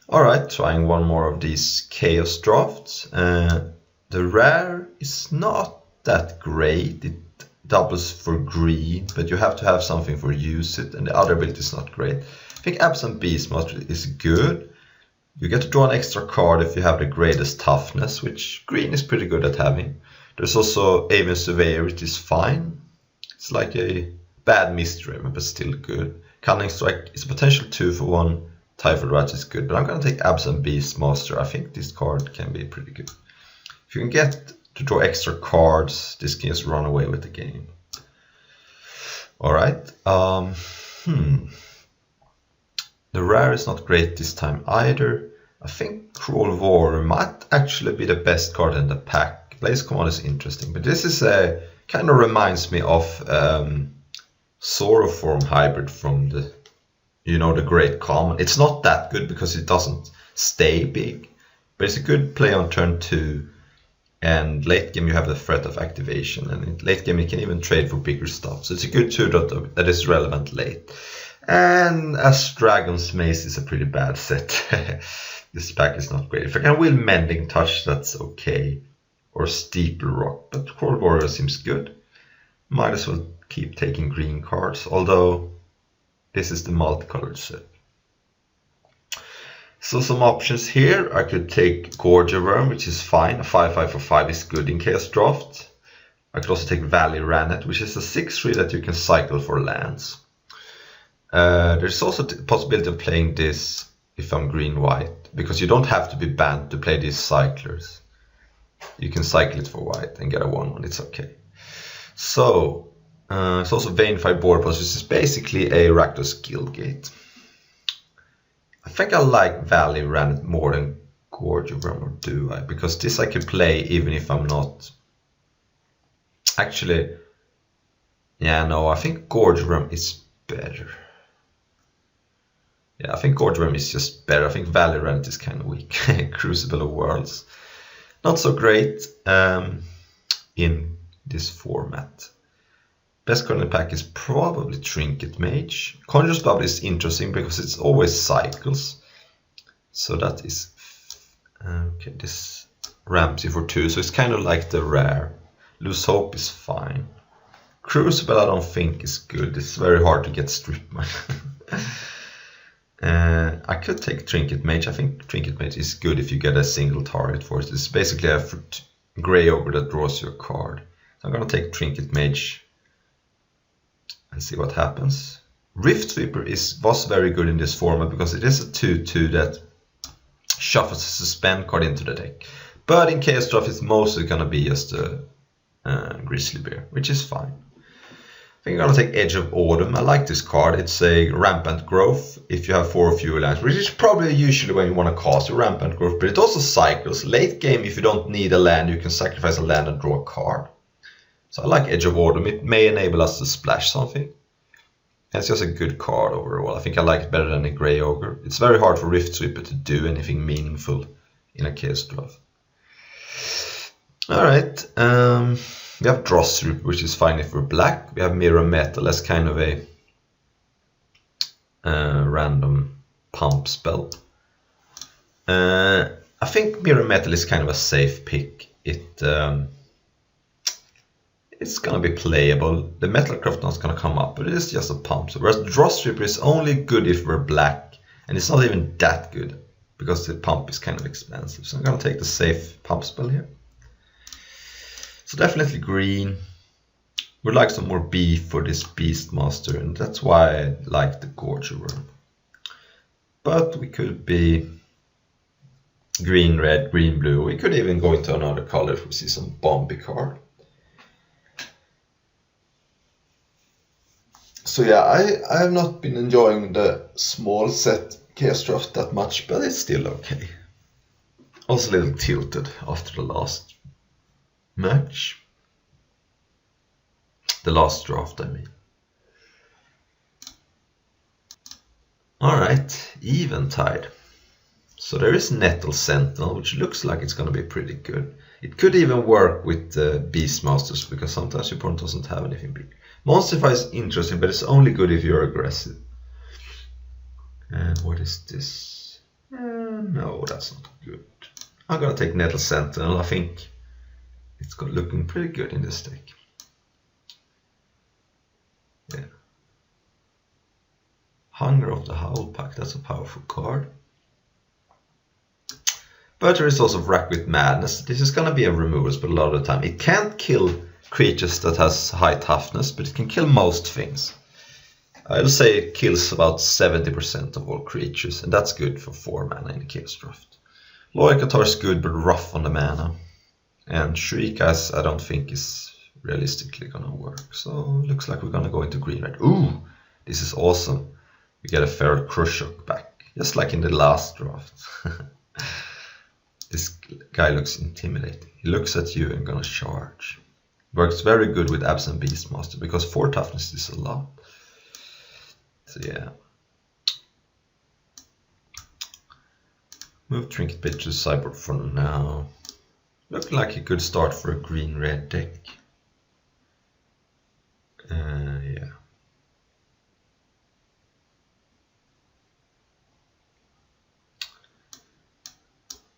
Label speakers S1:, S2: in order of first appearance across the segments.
S1: Alright, trying one more of these Chaos drafts. The rare is not that great. It doubles for green, but you have to have something for use it, and the other ability is not great. I think Absent Beastmaster is good. You get to draw an extra card if you have the greatest toughness, which green is pretty good at having. There's also Aven Surveyor, which is fine. It's like a bad mystery, but still good. Cunning Strike is a potential 2 for 1. Typhoid Rat is good, but I'm going to take Absent Beastmaster. I think this card can be pretty good. If you can get to draw extra cards, this can just run away with the game. Alright. The rare is not great this time either. I think Cruel War might actually be the best card in the pack. Blaze Command is interesting, but this is a kind of reminds me of Sauroform hybrid from the the Great Common. It's not that good because it doesn't stay big, but it's a good play on turn 2, and late game you have the threat of activation, and in late game you can even trade for bigger stuff, so it's a good 2 that is relevant late. And as Dragon's Maze is a pretty bad set, this pack is not great. If I can will Mending Touch, that's okay, or Steeple Rock, but Cold Warrior seems good. Might as well keep taking green cards, although this is the multicolored set. So some options here. I could take Gorger Worm, which is fine. A 5/5 for 5 is good in Chaos Draft. I could also take Valley Ranet, which is a 6/3 that you can cycle for lands. There's also the possibility of playing this if I'm green-white, because you don't have to be banned to play these cyclers. You can cycle it for white and get a 1/1, it's okay. So, it's also Vanified Border Post, which is basically a Rakdos Guildgate. I think I like Valley Ranet more than Gorger Worm, or do I? Because this I can play even if I'm not... Actually, yeah, no, I think Gorger Worm is better. Yeah, I think Gorger Worm is just better. I think Valley Ranet is kind of weak. Crucible of Worlds. Not so great in this format. Best card in the pack is probably Trinket Mage. Conjurer's Bubble is interesting because it's always cycles. So that is... okay, this ramps you for 2, so it's kind of like the rare. Lose Hope is fine. Crucible I don't think is good. It's very hard to get Strip Mine. I could take Trinket Mage. I think Trinket Mage is good if you get a single target for it. It's basically a Grey Ogre that draws you a card. So I'm going to take Trinket Mage and see what happens. Rift Sweeper was very good in this format because it is a 2/2 that shuffles a suspend card into the deck. But in Chaos Draft it's mostly going to be just a Grizzly Bear, which is fine. I think I'm going to take Edge of Autumn. I like this card. It's a Rampant Growth if you have 4 or fewer lands, which is probably usually when you want to cast a Rampant Growth, but it also cycles. Late game, if you don't need a land, you can sacrifice a land and draw a card. So I like Edge of Autumn. It may enable us to splash something. It's just a good card overall. I think I like it better than the Grey Ogre. It's very hard for Rift Sweeper to do anything meaningful in a Chaos Draft. Alright, we have Dross Sweeper, which is fine if we're black. We have Mirror Metal as kind of a random pump spell. I think Mirror Metal is kind of a safe pick. It's gonna be playable. The Metalcraft not gonna come up, but it is just a pump. So whereas Dross Sweeper is only good if we're black, and it's not even that good because the pump is kind of expensive. So I'm gonna take the safe pump spell here. So definitely green. Would like some more beef for this Beastmaster, and that's why I like the Gorger Worm. But we could be green, red, green, blue. We could even go into another color if we see some Bombi card. So yeah, I have not been enjoying the small set Chaos Draft that much, but it's still okay. Also a little tilted after the last match. The last draft, I mean. Alright, Eventide. So there is Nettle Sentinel, which looks like it's going to be pretty good. It could even work with Beastmasters, because sometimes your opponent doesn't have anything big. Monsterify is interesting, but it's only good if you're aggressive. And what is this? No, that's not good. I'm gonna take Nettle Sentinel. I think it's looking pretty good in this deck. Yeah. Hunger of the Howl Pack, that's a powerful card. But there is also Rack-Wit Madness. This is gonna be a removal spell a lot of the time. It can't kill creatures that has high toughness, but it can kill most things. I'll say it kills about 70% of all creatures, and that's good for 4 mana in the Chaos Draft. Loyal Catar is good, but rough on the mana. And Shriek, as I don't think is realistically gonna work. So looks like we're gonna go into green-red. Ooh, this is awesome. We get a Feral Krushok back, just like in the last draft. This guy looks intimidating. He looks at you and gonna charge. Works very good with Absent Beastmaster because 4 toughness is a lot. So yeah. Move Trinket Page to the sideboard for now. Looking like a good start for a green-red deck. Yeah.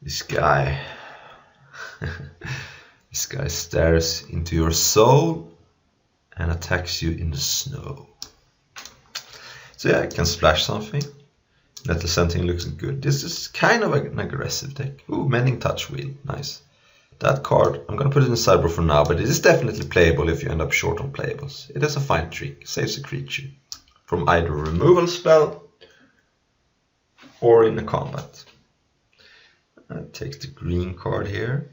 S1: This guy. This guy stares into your soul and attacks you in the snow. So yeah, I can splash something. Nettle Sentinel looks good. This is kind of an aggressive deck. Ooh, Mending Touch Wheel, nice. That card, I'm gonna put it in the sideboard for now, but it is definitely playable if you end up short on playables. It has a fine trick, saves a creature from either a removal spell or in a combat. I take the green card here.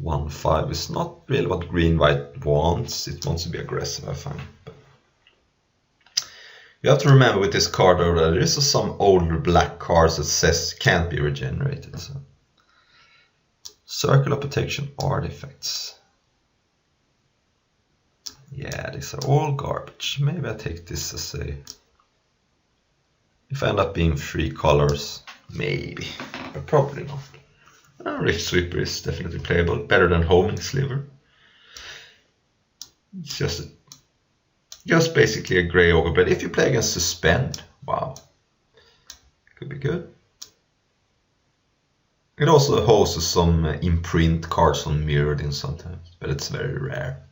S1: 1/5 is not really what green-white wants. It wants to be aggressive, I find. But you have to remember with this card though, that there is some older black cards that says can't be regenerated. So. Circular Protection Artifacts. Yeah, these are all garbage. Maybe I take this as a... If I end up being 3 colors, maybe, but probably not. Rift Sweeper is definitely playable, better than Homing Sliver. It's just basically a Grey Ogre, but if you play against Suspend, wow, could be good. It also hosts some imprint cards on Mirrodin sometimes, but it's very rare.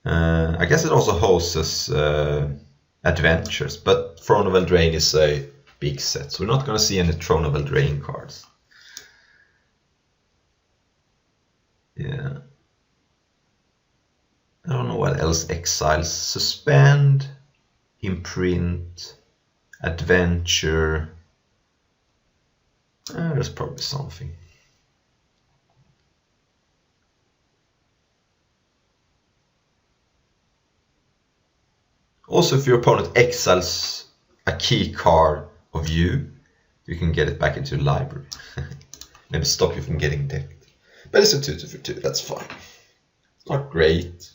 S1: I guess it also hosts Adventures, but Throne of Eldraine is a big set, so we're not going to see any Throne of Eldraine cards. Yeah. I don't know what else exiles. Suspend, Imprint, Adventure. There's probably something. Also, if your opponent exiles a key card of you, you can get it back into the library. Maybe stop you from getting decked. But it's a 2/2 for 2, that's fine. It's not great.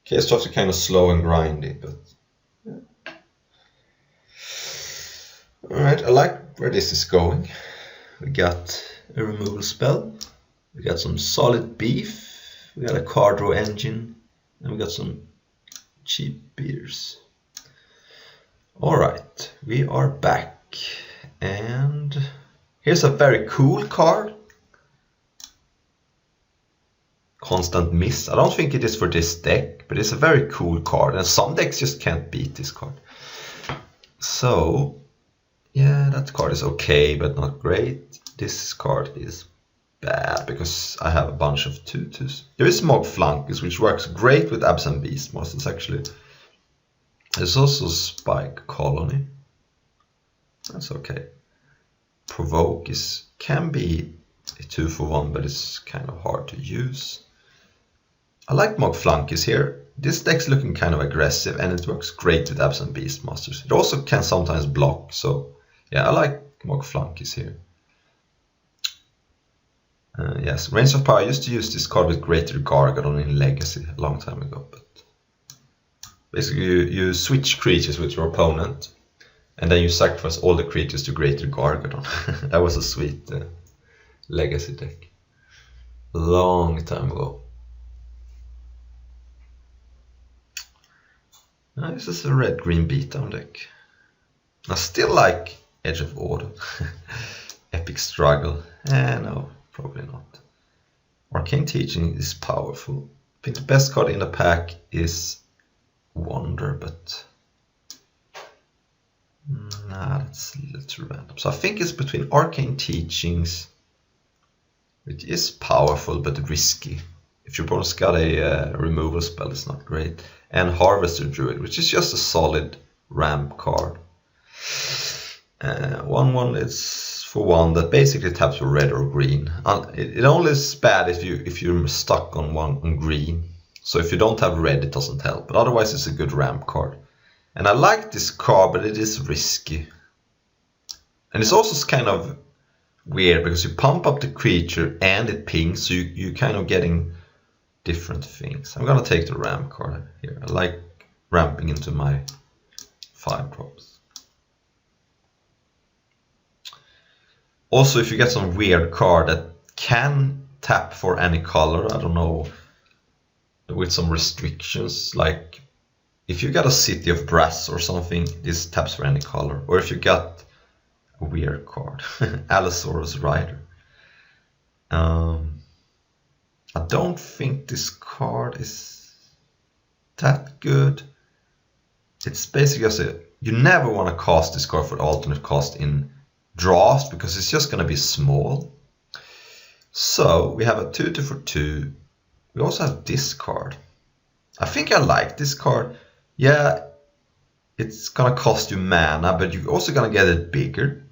S1: Chaos Drafts are kind of slow and grindy, but yeah. Alright, I like where this is going. We got a removal spell, we got some solid beef, we got a card draw engine, and we got some cheap beers. Alright, we are back, and here's a very cool card. Constant Miss. I don't think it is for this deck, but it's a very cool card, and some decks just can't beat this card. So, yeah, that card is okay, but not great. This card is bad, because I have a bunch of 2/2s. There is Smog Flunkers, which works great with Absent Beastmasters, actually. There's also Spike Colony. That's okay. Provoke can be a 2-for-1, but it's kind of hard to use. I like Mog Flunkers here. This deck's looking kind of aggressive, and it works great with Absent Beastmasters. It also can sometimes block, so yeah, I like Mog Flunkers here. Yes, Reigns of Power. I used to use this card with Greater Gargadon in Legacy a long time ago, but basically you switch creatures with your opponent, and then you sacrifice all the creatures to Greater Gargadon. That was a sweet Legacy deck. Long time ago. This is a red-green beatdown deck. I still like Edge of Autumn. Epic Struggle. No, probably not. Arcane Teaching is powerful. I think the best card in the pack is Wonder, but nah, that's too random. So I think it's between Arcane Teachings, which is powerful but risky. If your opponent's got a removal spell, it's not great. And Harvester Druid, which is just a solid ramp card. 1/1 is for one that basically taps for red or green. It only is bad if you're stuck on green. So if you don't have red, it doesn't help. But otherwise, it's a good ramp card. And I like this card, but it is risky. And it's also kind of weird because you pump up the creature and it pings, so you're kind of getting different things. I'm gonna take the ramp card here. I like ramping into my 5-drops. Also, if you get some weird card that can tap for any color, I don't know, with some restrictions, like if you got a City of Brass or something, this taps for any color. Or if you got a weird card, Allosaurus Rider. I don't think this card is that good. It's basically just you never want to cast this card for the alternate cost in draft because it's just going to be small. So we have a 2/2 for 2. We also have this card. I think I like this card. Yeah, it's going to cost you mana, but you're also going to get it bigger.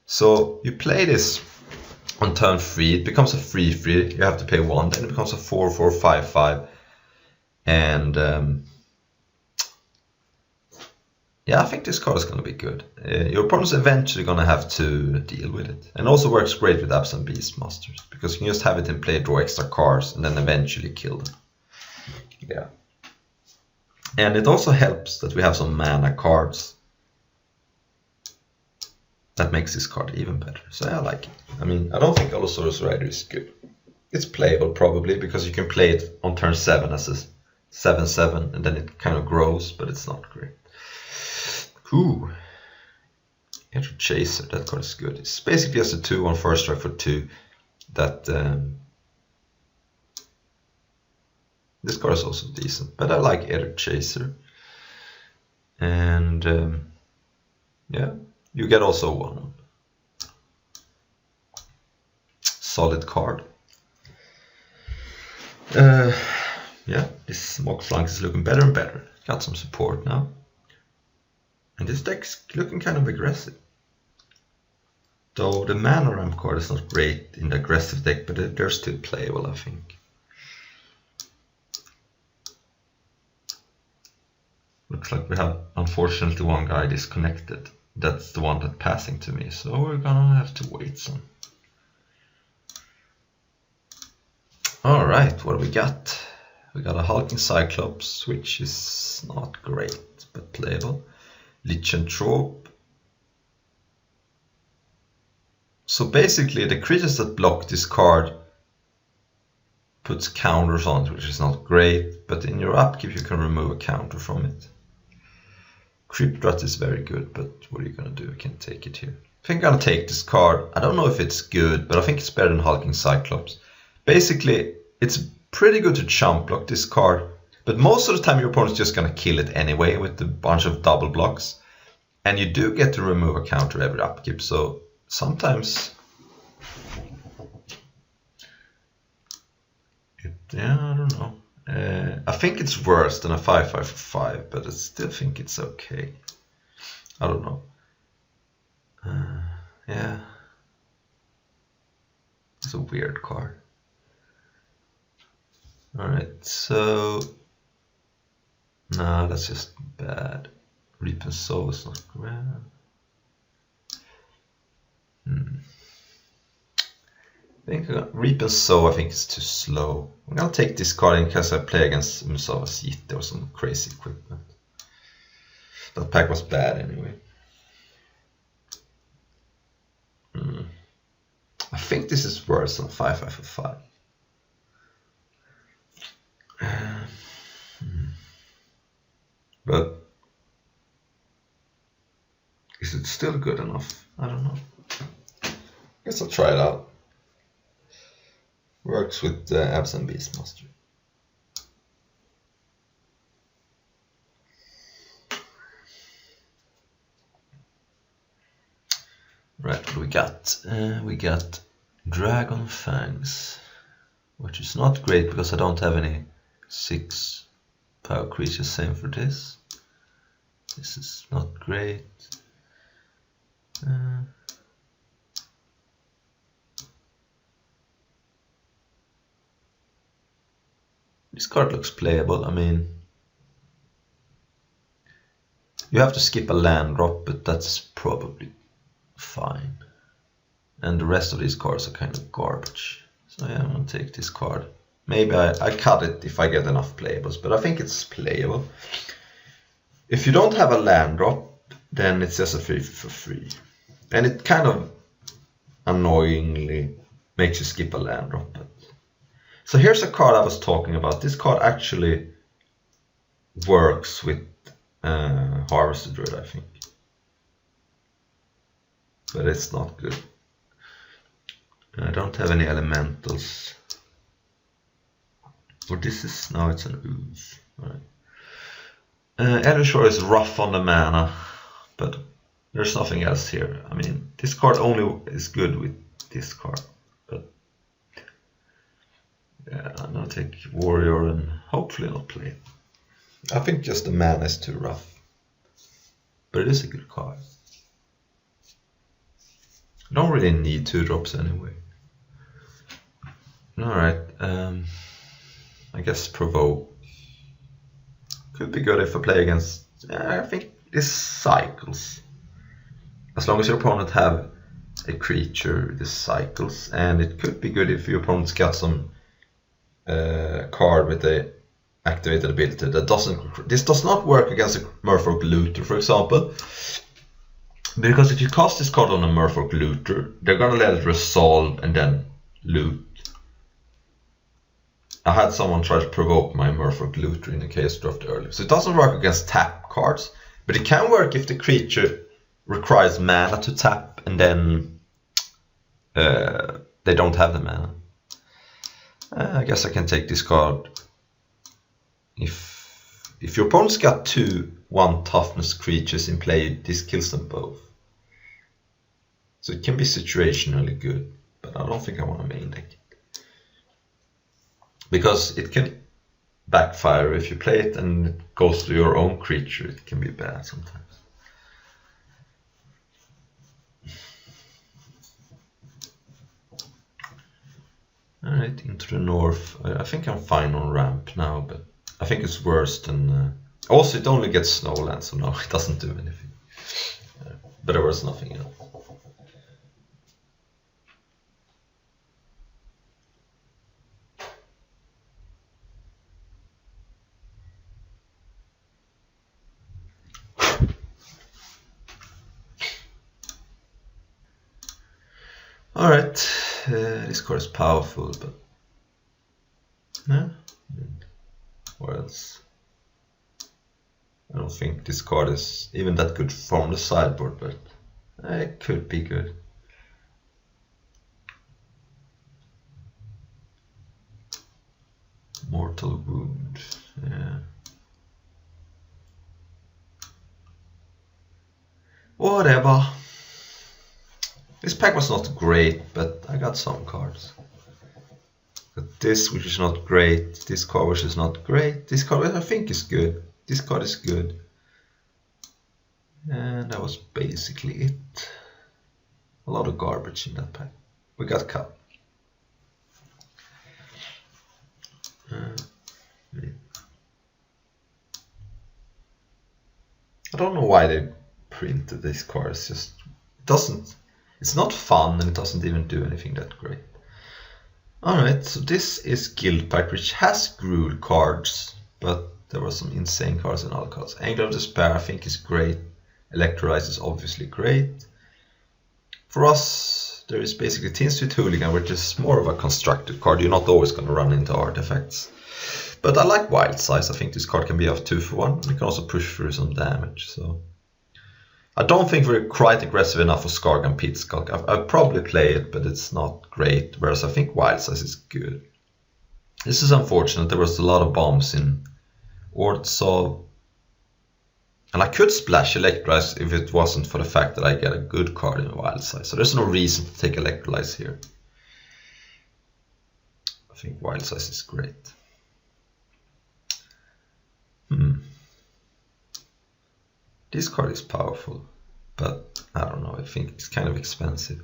S1: So you play this on turn 3, it becomes a 3/3, you have to pay 1, then it becomes a 4/4, 5/5. And yeah, I think this card is going to be good. Your opponent's eventually going to have to deal with it. And also works great with Absent Beastmasters, because you can just have it in play, draw extra cards, and then eventually kill them. Yeah. And it also helps that we have some mana cards. That makes this card even better. So I like it. I mean, I don't think Allosaurus Rider is good. It's playable probably, because you can play it on turn 7 as a 7/7, and then it kind of grows, but it's not great. Ooh. Edge Chaser, that card is good. It's basically just a 2/1 first strike for 2 that this card is also decent, but I like Edge Chaser. And yeah, you get also 1/1. Solid card. Yeah, this Mox Flunk is looking better and better. Got some support now. And this deck's looking kind of aggressive. Though the mana ramp card is not great in the aggressive deck, but they're still playable, I think. Looks like we have, unfortunately, one guy disconnected. That's the one that's passing to me, so we're gonna have to wait some. Alright, what do we got? We got a Hulking Cyclops, which is not great, but playable. Lycanthrope. So basically the creatures that block this card puts counters on it, which is not great, but in your upkeep you can remove a counter from it. Crypt Rat is very good, but what are you gonna do? I can't take it here. I think I'm gonna take this card. I don't know if it's good, but I think it's better than Hulking Cyclops. Basically, it's pretty good to chump block this card, but most of the time your opponent's just gonna kill it anyway with a bunch of double blocks. And you do get to remove a counter every upkeep, so sometimes yeah, I don't know. I think it's worse than a 5/5 for 5, but I still think it's okay. I don't know. Yeah. It's a weird card. Alright, so no, that's just bad. Reap and Sow is not great. I think Reap and Sow, I think it's too slow. I'm gonna take this card in case I play against Musava's Yitte or some crazy equipment. That pack was bad anyway. I think this is worse than 5/5 for 5. But is it's still good enough. I don't know. Guess I'll try it out. Works with Absent Beastmaster. Right, what do we got? We got Dragon Fangs, which is not great because I don't have any 6 power creatures. Same for this. This is not great. This card looks playable. I mean, you have to skip a land drop, but that's probably fine. And the rest of these cards are kind of garbage. So yeah, I'm gonna take this card. Maybe I cut it if I get enough playables, but I think it's playable. If you don't have a land drop, then it's just a 3 for free. And it kind of annoyingly makes you skip a land drop. So here's a card I was talking about. This card actually works with Harvester Druid, I think. But it's not good. I don't have any elementals. Or this is, no, it's an ooze. Right. Elushore is rough on the mana, but there's nothing else here. I mean, this card only is good with this card. But yeah, I'm gonna take Warrior and hopefully not play it. I think just the mana is too rough. But it is a good card. I don't really need 2 drops anyway. Alright, I guess Provoke. Could be good if I play against... I think this cycles. As long as your opponent have a creature, this cycles. And it could be good if your opponent's got some card with a activated ability that doesn't... This does not work against a Merfolk Looter, for example. Because if you cast this card on a Merfolk Looter, they're gonna let it resolve and then loot. I had someone try to provoke my Merfolk Looter in the Chaos Draft earlier. So it doesn't work against tap cards, but it can work if the creature requires mana to tap and then they don't have the mana. I guess I can take this card. If your opponent's got 2 1 toughness creatures in play, this kills them both. So it can be situationally good, but I don't think I want to main deck it. Because it can backfire if you play it and it goes to your own creature, it can be bad sometimes. Alright, into the north. I think I'm fine on ramp now, but I think it's worse than... Also, it only gets Snowland, so no, it doesn't do anything. But there was nothing else. Alright, this card is powerful, but... Yeah. What else? I don't think this card is even that good from the sideboard, but it could be good. Mortal Wound, yeah. Whatever. This pack was not great, but I got some cards. Got this, which is not great. This card, which is not great. This card, I think, is good. This card is good. And that was basically it. A lot of garbage in that pack. We got cut. I don't know why they printed this card. It's just doesn't. It's not fun, and it doesn't even do anything that great. Alright, so this is Guild Pact, which has Gruul cards, but there were some insane cards and other cards. Angler of Despair I think is great. Electrolyze is obviously great. For us, there is basically Tin Sweet Hooligan, which is more of a constructed card. You're not always going to run into artifacts. But I like Wild Size. I think this card can be off 2 for 1. You can also push through some damage. So I don't think we're quite aggressive enough for Skargan Pitskulk. I'd probably play it, but it's not great, whereas I think Wild Size is good. This is unfortunate. There was a lot of bombs in Ortsov. And I could splash Electrolyze if it wasn't for the fact that I get a good card in Wild Size. So there's no reason to take Electrolyze here. I think Wild Size is great. This card is powerful, but I don't know, I think it's kind of expensive.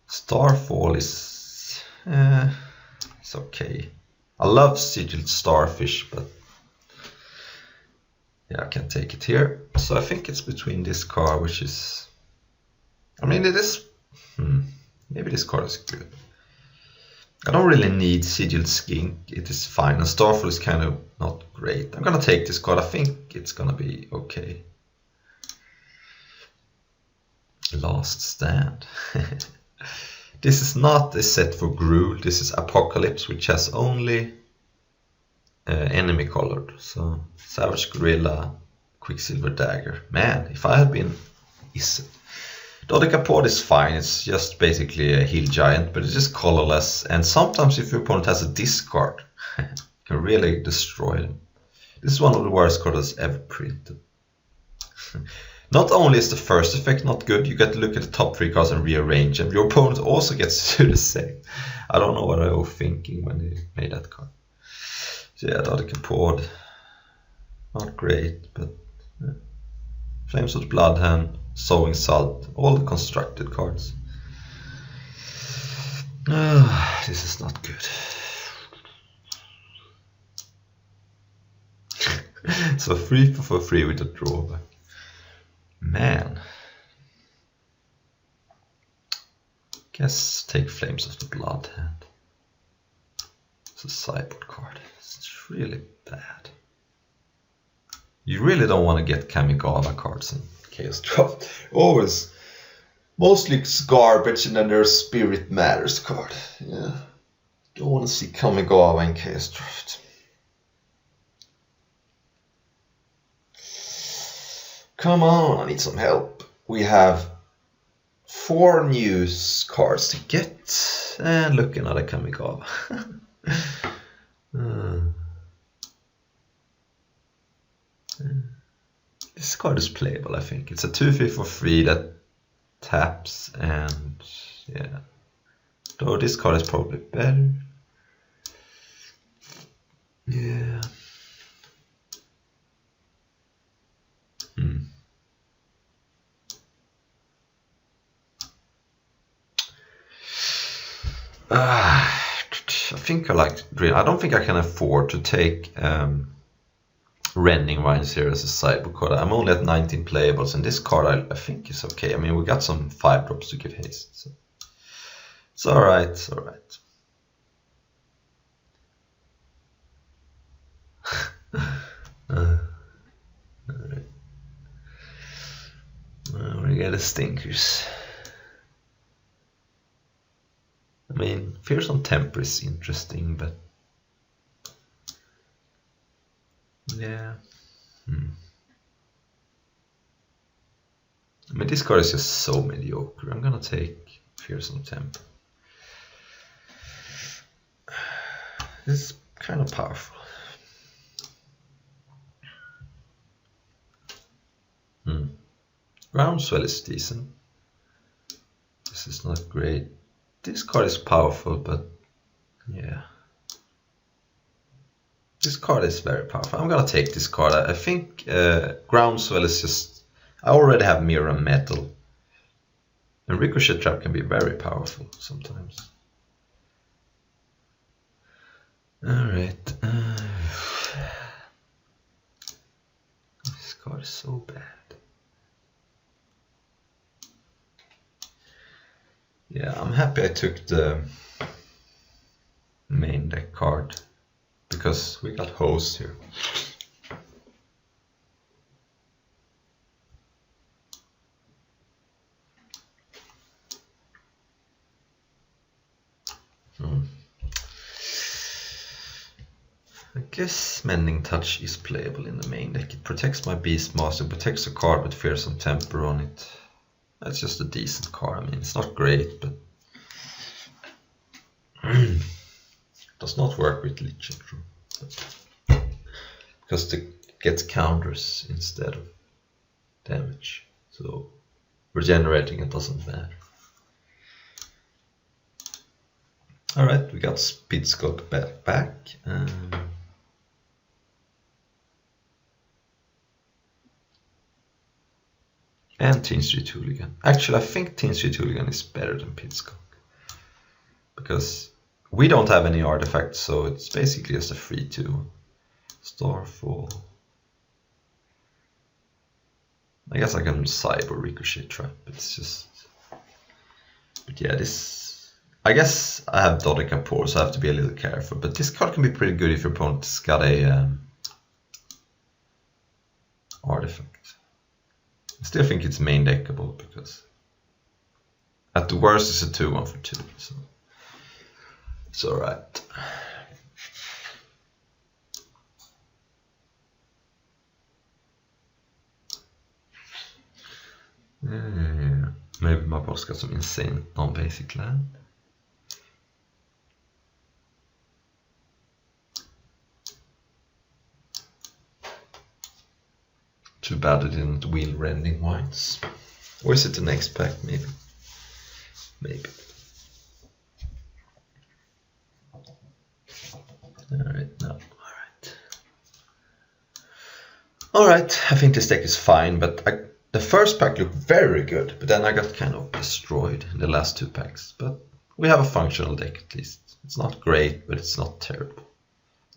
S1: Starfall is it's okay. I love Sigiled Starfish, but yeah, I can take it here. So I think it's between this card, which is, I mean, it is, maybe this card is good. I don't really need Sigiled Skink, it is fine, and Starfall is kind of not great. I'm gonna take this card, I think it's gonna be okay. Last Stand. This is not a set for Gruul, this is Apocalypse, which has only enemy colored. So Savage Gorilla, Quicksilver Dagger. Man, if I had been Izzet. Dodecapod is fine, it's just basically a heal giant, but it's just colorless, and sometimes if your opponent has a discard, you can really destroy them. This is one of the worst cards ever printed. Not only is the first effect not good, you get to look at the top 3 cards and rearrange them. Your opponent also gets to do the same. I don't know what I was thinking when they made that card. So yeah, Dodecapod, not great, but yeah. Flames of the Bloodhand, Sowing Salt, all the constructed cards. This is not good. So 3 for 3 with a drawback. Man. Guess take Flames of the Bloodhand. It's a sideboard card. It's really bad. You really don't want to get Kamigawa cards in Chaos Draft. Always. Mostly it's garbage, and then there's Spirit Matters card. Yeah. Don't want to see Kamigawa in Chaos Draft. Come on, I need some help. We have 4 new cards to get, and look, another Kamigawa. This card is playable, I think. It's a 2/3 for 3 that taps, and yeah. Though this card is probably better. Yeah. I think I like. I don't think I can afford to take Rending Vines here as a sideboard card. I'm only at 19 playables, and this card I think is okay. I mean, we got some 5-drops to give haste, so it's alright. It's alright. We get the stinkers. I mean, Fearsome Temper is interesting, but yeah. I mean, this card is just so mediocre. I'm gonna take Fearsome Temper. It's kind of powerful. Groundswell is decent. This is not great. This card is powerful, but yeah. This card is very powerful. I'm gonna take this card. I think Groundswell is just... I already have Mirror Metal. And Ricochet Trap can be very powerful sometimes. Alright. This card is so bad. Yeah, I'm happy I took the main deck card, because we got host here. guess Mending Touch is playable in the main deck. It protects my Beastmaster, protects a card with Fearsome Temper on it. That's just a decent card. I mean, it's not great, but does not work with Lich because it gets counters instead of damage. So regenerating it doesn't matter. Alright, we got Speedskulk back. And Teen Street Hooligan. Actually, I think Teen Street Hooligan is better than Speedskulk, because we don't have any artifacts, so it's basically just a free 2. Starfall. I guess I can Cyber Ricochet Trap. It's just... But yeah, this... I guess I have Dodecapore, so I have to be a little careful. But this card can be pretty good if your opponent's got a artifact. I still think it's main deckable, because at the worst it's a 2-1 for 2. So it's alright. Yeah, maybe my boss got some insane non-basic land. Too bad I didn't wheel Rending Whites. Or is it the next pack, maybe? Maybe. Alright, no. Alright, I think this deck is fine, but the first pack looked very good, but then I got kind of destroyed in the last 2 packs. But we have a functional deck at least. It's not great, but it's not terrible.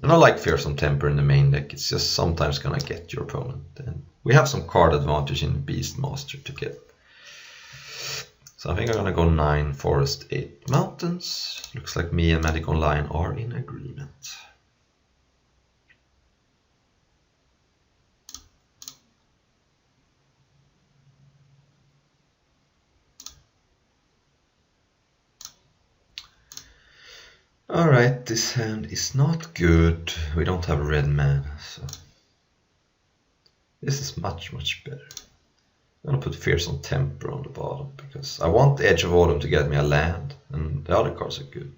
S1: And I like Fearsome Temper in the main deck. It's just sometimes gonna get your opponent. And we have some card advantage in Beastmaster to get. So I think I'm gonna go 9 Forest, 8 Mountains. Looks like me and Magic Online are in agreement. Alright, this hand is not good. We don't have red mana, so this is much better. I'm gonna put Fearsome Temper on the bottom, because I want the Edge of Autumn to get me a land, and the other cards are good.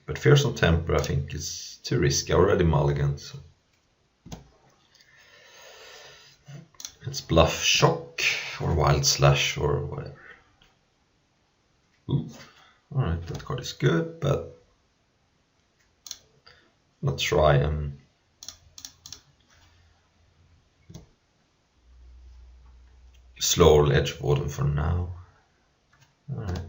S1: But Fearsome Temper I think is too risky. I already mulliganed, so let's bluff Shock or Wild Slash or whatever. Ooh. Alright, that card is good, but let's try and slow Edge of Autumn for now. Alright.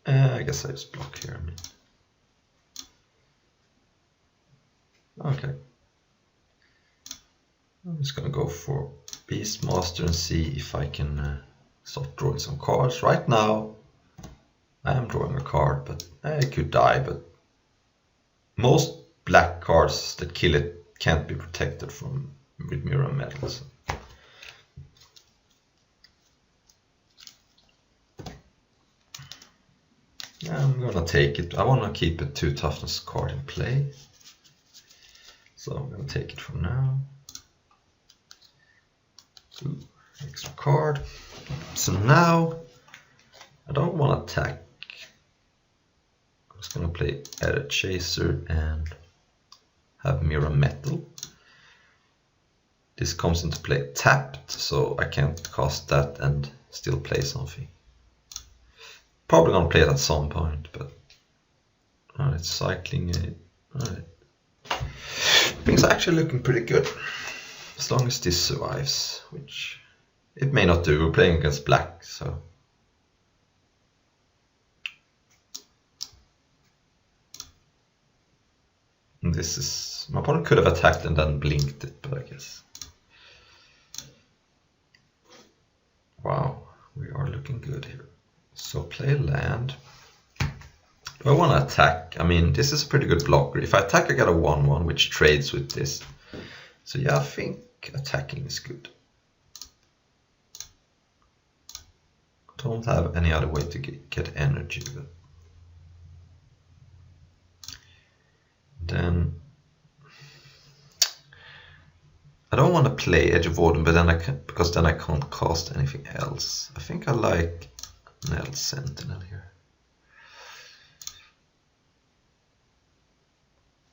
S1: I guess I just block here. Okay. I'm just gonna go for Beastmaster and see if I can start drawing some cards. Right now I am drawing a card, but I could die, but most black cards that kill it can't be protected from with Mirror Metal. So. Yeah, I'm gonna take it. I wanna keep a 2 toughness card in play. So I'm gonna take it for now. Ooh, extra card. So now I don't want to attack. I'm just gonna play Edit Chaser and have Mirror Metal. This comes into play tapped, so I can't cast that and still play something. Probably gonna play it at some point, but alright, cycling it. Alright. Things are actually looking pretty good. As long as this survives, which it may not do. We're playing against black, so. And this is, my opponent could have attacked and then blinked it, but I guess. Wow, we are looking good here. So play land. Do I want to attack? I mean, this is a pretty good blocker. If I attack, I get a 1/1, which trades with this. So yeah, I think attacking is good. I don't have any other way to get energy, but Then I don't want to play Edge of Odin, but then I can, because then I can't cast anything else. I think I like Nell Sentinel here.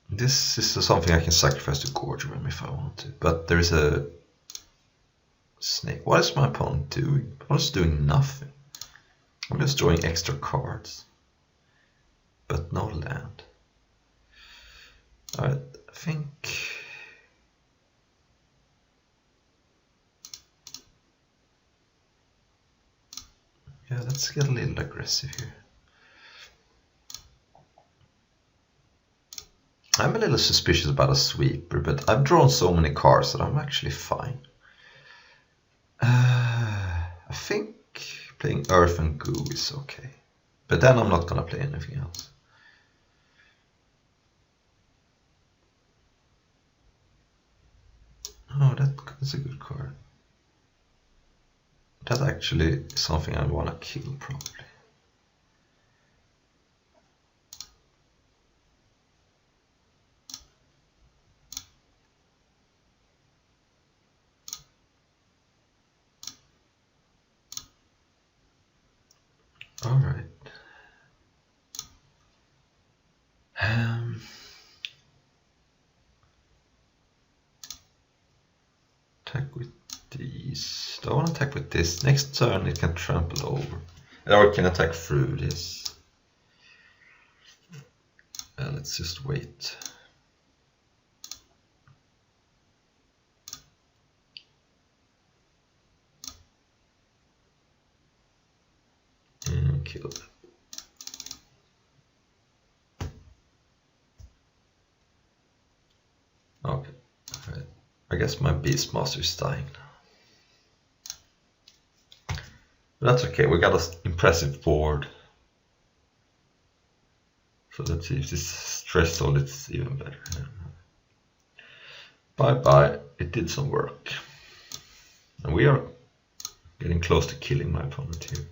S1: This is something I can sacrifice to Gorge Rim if I want to, but there is a snake. What is my opponent doing? I'm just doing nothing. I'm just drawing extra cards, but no land. Alright, I think... yeah, let's get a little aggressive here. I'm a little suspicious about a sweeper, but I've drawn so many cards that I'm actually fine. I think playing Earth and Goo is okay, but then I'm not gonna play anything else. Oh, that's a good card. That's actually something I want to kill, probably. All right. Attack with these. Do I want to attack with this? Next turn it can trample over. Or it can attack through this. Let's just wait. And kill that. Okay. Alright. I guess my Beastmaster is dying now. But that's okay, we got an impressive board. So let's see if this threshold is even better. Bye bye, it did some work. And we are getting close to killing my opponent here.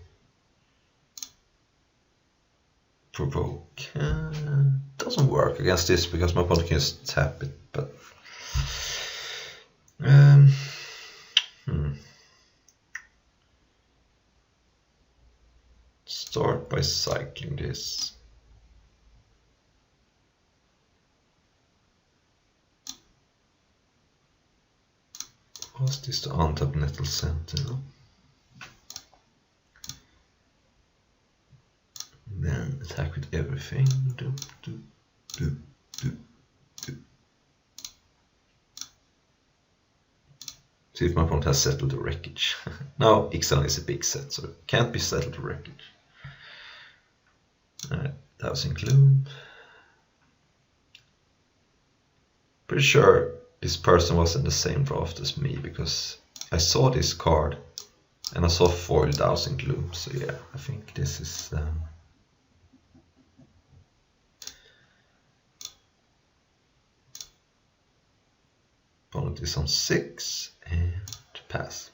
S1: Provoke. Doesn't work against this because my opponent can just tap it, but start by cycling this. Was this the untapped Nettle Sentinel? Then attack with everything. See if my opponent has settled the wreckage. No, Ixalan is a big set, so it can't be settled the wreckage. Alright, Dowsing Gloom. Pretty sure this person was in the same draft as me because I saw this card and I saw foil Dowsing Gloom, so yeah, I think this is opponent is on 6 and pass.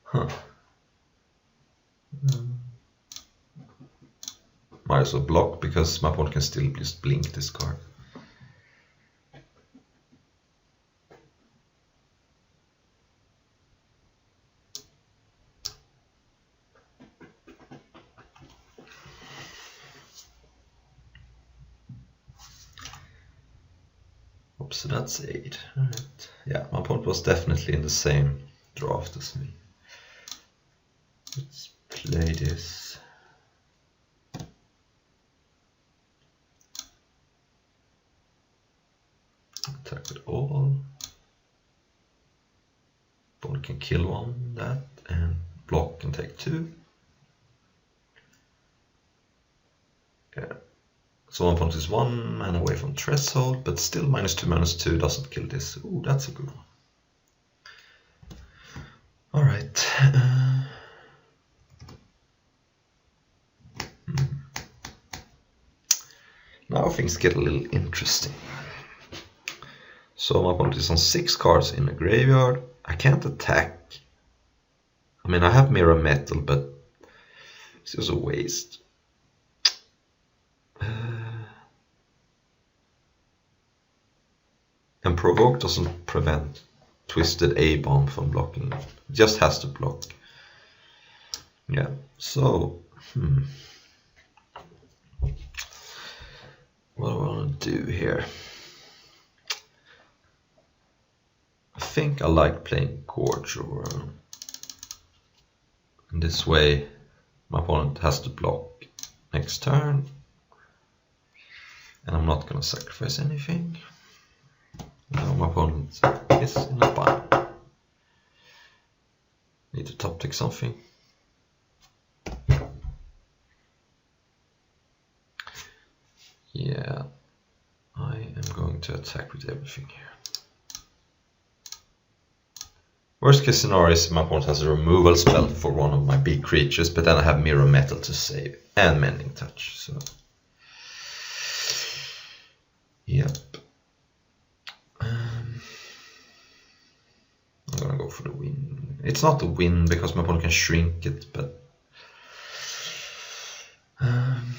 S1: Huh. Might as well block because my opponent can still just blink this card. Oops, so that's 8. Alright. Yeah, my opponent was definitely in the same draft as me. Let's play this. Attack with all. Opponent can kill one, that, and block and take 2. Yeah. So one opponent is 1 mana away from threshold, but still -2/-2 doesn't kill this. Ooh, that's a good one. Alright. Now things get a little interesting. So my opponent is on 6 cards in the graveyard. I can't attack. I mean, I have Mirror Metal, but it's just a waste. And provoke doesn't prevent Twisted A-bomb from blocking. It just has to block. Yeah, so what do I want to do here? I think I like playing Gorge over. In this way, my opponent has to block next turn, and I'm not gonna sacrifice anything. Now my opponent is in a bind. Need to top deck something. Yeah, I am going to attack with everything here. Worst case scenario is my opponent has a removal spell for one of my big creatures, but then I have Mirror Metal to save and Mending Touch. So, yep. I'm gonna go for the win. It's not a win because my opponent can shrink it, but I'm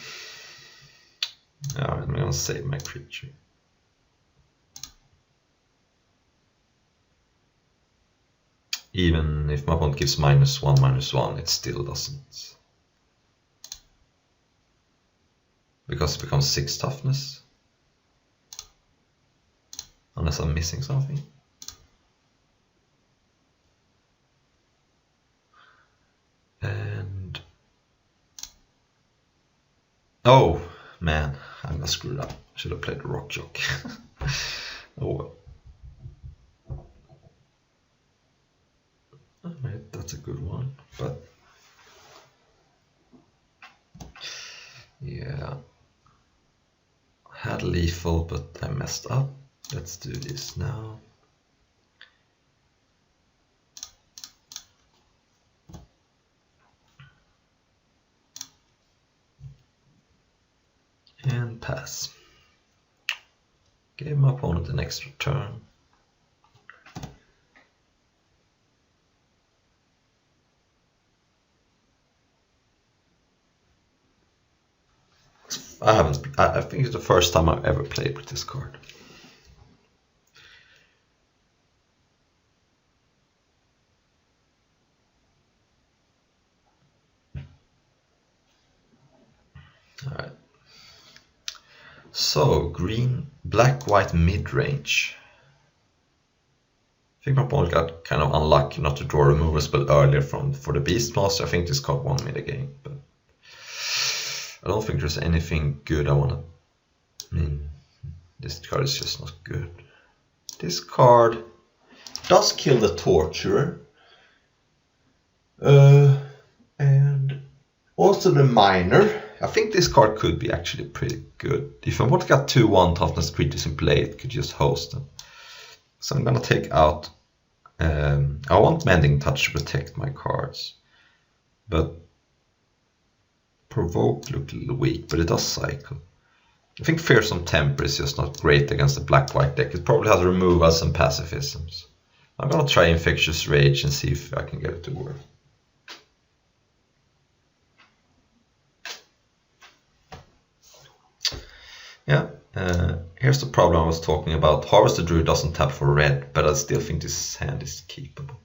S1: gonna save my creature. Even if my opponent gives -1/-1, it still doesn't. Because it becomes 6 toughness. Unless I'm missing something. And... oh, man, I must screwed up. Should have played the Rock Jock. Oh well. Alright, that's a good one, but yeah, I had lethal, but I messed up. Let's do this now. And pass. Gave my opponent an extra turn. I think it's the first time I've ever played with this card. Alright. So, black-white mid-range. I think my opponent got kind of unlucky not to draw a removal spell earlier for the Beastmaster. I think this card won me the game, but I don't think there's anything good I want to... I mean, this card is just not good. This card does kill the Torturer. And also the Miner. I think this card could be actually pretty good. If I want to get 2/1 toughness creatures in play, it could just host them. So I'm gonna take out... I want Mending Touch to protect my cards. But Provoke looked a little weak, but it does cycle. I think Fearsome Temper is just not great against the black-white deck. It probably has removals and pacifisms. I'm gonna try Infectious Rage and see if I can get it to work. Yeah, here's the problem I was talking about. Harvester Druid doesn't tap for red, but I still think this hand is keepable.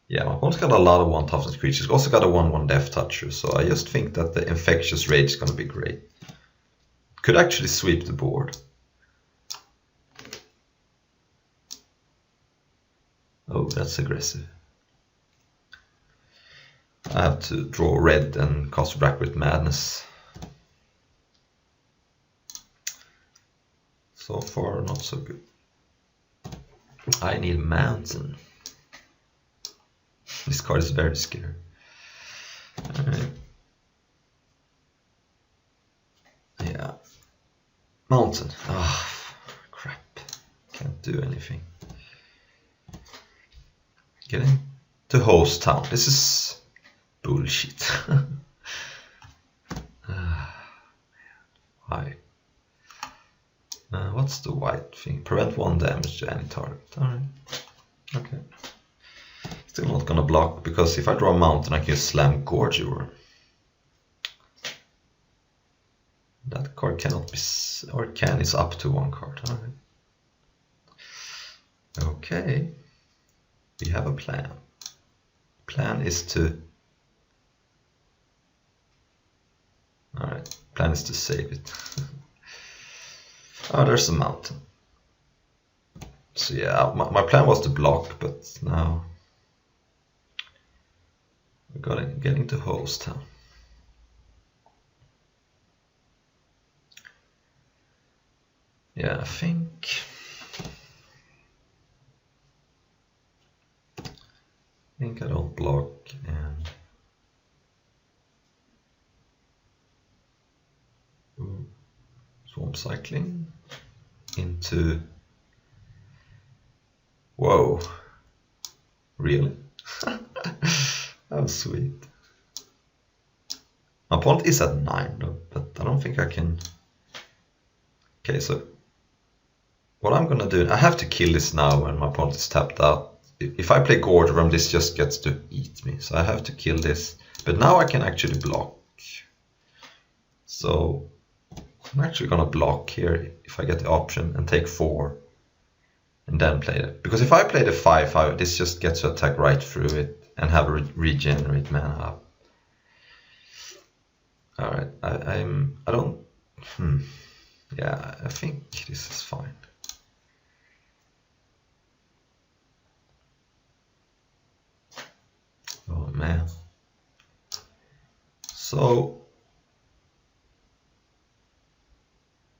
S1: Yeah, my opponent's got a lot of 1 toughness creatures. Also got a 1/1 Death Toucher, so I just think that the Infectious Rage is going to be great. Could actually sweep the board. Oh, that's aggressive. I have to draw red and cast Black-white Madness. So far, not so good. I need Mountain. This card is very scary. Alright. Yeah. Mountain. Ah, crap. Can't do anything. Getting to Host Town. This is bullshit. Why? What's the white thing? Prevent 1 damage to any target. Alright. Okay. Still not gonna block, because if I draw a Mountain I can just slam Gorge over. That card cannot be... or can, it's up to 1 card. Alright. Okay, we have a plan. Plan is to... Alright, plan is to save it. Oh, there's a mountain. So yeah, my plan was to block, but now we're getting to host town. Yeah, I think I don't block and swamp cycling into... Whoa, really? That was sweet. My opponent is at 9 though, but I don't think I can... Okay, so what I'm gonna do, I have to kill this now when my opponent is tapped out. If I play Gorgerum, this just gets to eat me, so I have to kill this. But now I can actually block. So I'm actually gonna block here if I get the option and take 4 and then play it. Because if I play the 5/5, this just gets to attack right through it and have a regenerate mana up. Alright, I don't... Yeah, I think this is fine. Oh man. So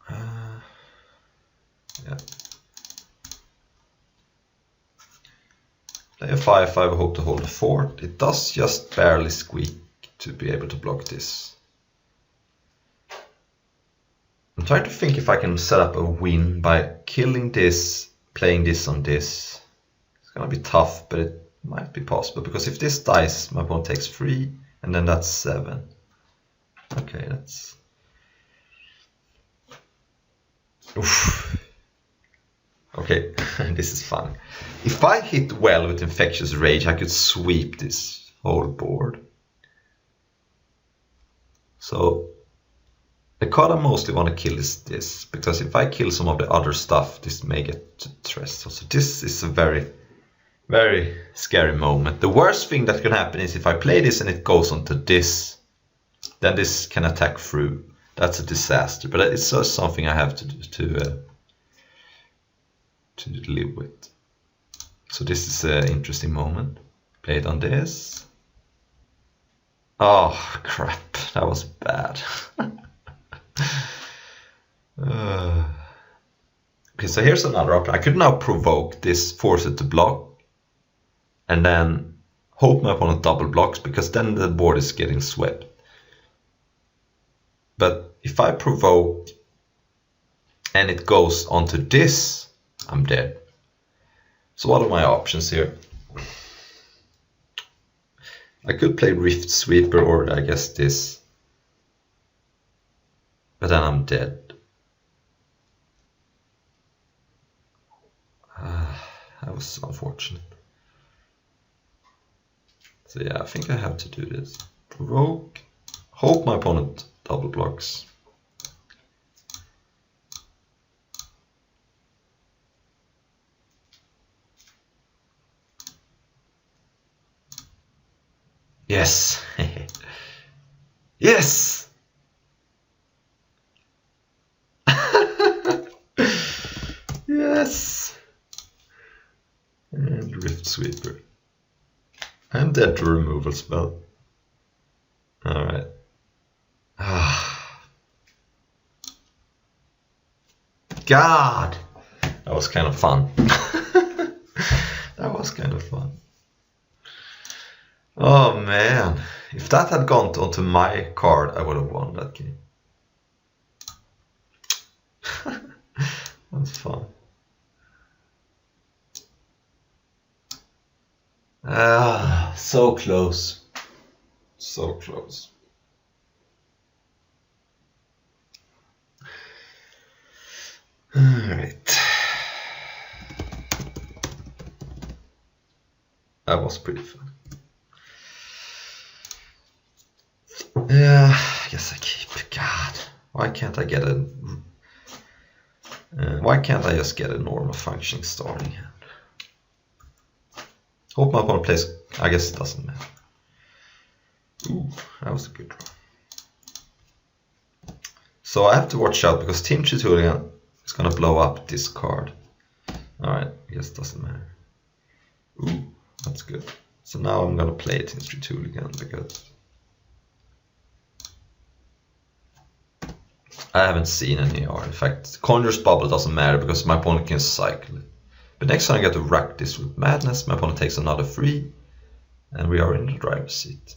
S1: yeah. Play a 5/5, hope to hold a fort. It does just barely squeak to be able to block this. I'm trying to think if I can set up a win by killing this, playing this on this. It's gonna be tough, but it might be possible, because if this dies, my opponent takes 3, and then that's 7. Okay, that's... Oof. Okay, this is fun. If I hit well with Infectious Rage, I could sweep this whole board. So the card I mostly want to kill is this, because if I kill some of the other stuff, this may get to Tresto. So this is a very, very scary moment. The worst thing that can happen is if I play this and it goes onto this, then this can attack through. That's a disaster, but it's just something I have to live with. So this is an interesting moment. Play it on this. Oh crap, that was bad. Okay, so here's another option. I could now provoke this, force it to block, and then hope my opponent double blocks, because then the board is getting swept. But if I provoke and it goes onto this, I'm dead. So what are my options here? I could play Rift Sweeper, or I guess this. But then I'm dead. That was unfortunate. So yeah, I think I have to do this. Provoke. Hope my opponent double blocks. Yes. Yes. Yes. And Rift Sweeper. I'm dead to removal spell. Alright. God! That was kind of fun. That was kind of fun. Oh man. If that had gone onto my card, I would have won that game. That's fun. So close. So close. Alright. That was pretty fun. Yeah, I guess I keep. God, why can't I get a... why can't I just get a normal functioning starting hand? Hope my opponent plays. I guess it doesn't matter. Ooh, that was a good draw. So I have to watch out because Team Chitulian is gonna blow up this card. Alright, I guess it doesn't matter. Ooh, that's good. So now I'm gonna play Team Chitulian because I haven't seen any artifact. Conjurer's Bubble doesn't matter because my opponent can cycle it. But next time I get to rack this with Madness, my opponent takes another 3, and we are in the driver's seat.